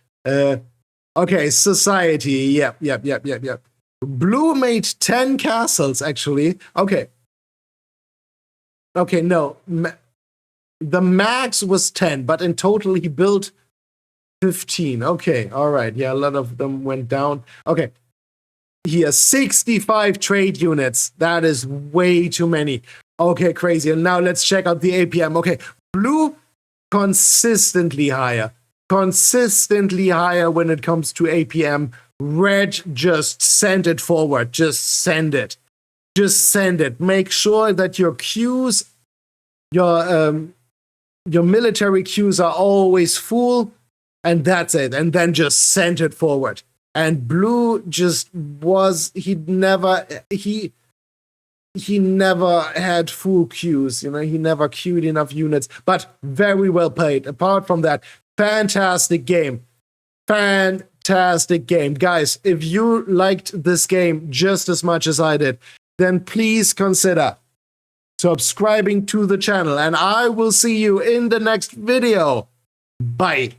Okay, society. Yep. Blue made 10 castles actually. Okay, no. The max was 10, but in total he built 15. Okay, all right. Yeah, a lot of them went down. Okay. He has 65 trade units. That is way too many. Okay, crazy. And now let's check out the APM. Okay, blue consistently higher. Consistently higher when it comes to APM. Red just send it forward. Just send it. Just send it. Make sure that your queues, your military queues are always full, and that's it. And then just send it forward. And blue just was, he never had full queues, you know, he never queued enough units, but very well played. Apart from that, fantastic game. Fantastic game. Guys, if you liked this game just as much as I did, then please consider subscribing to the channel, and I will see you in the next video. Bye.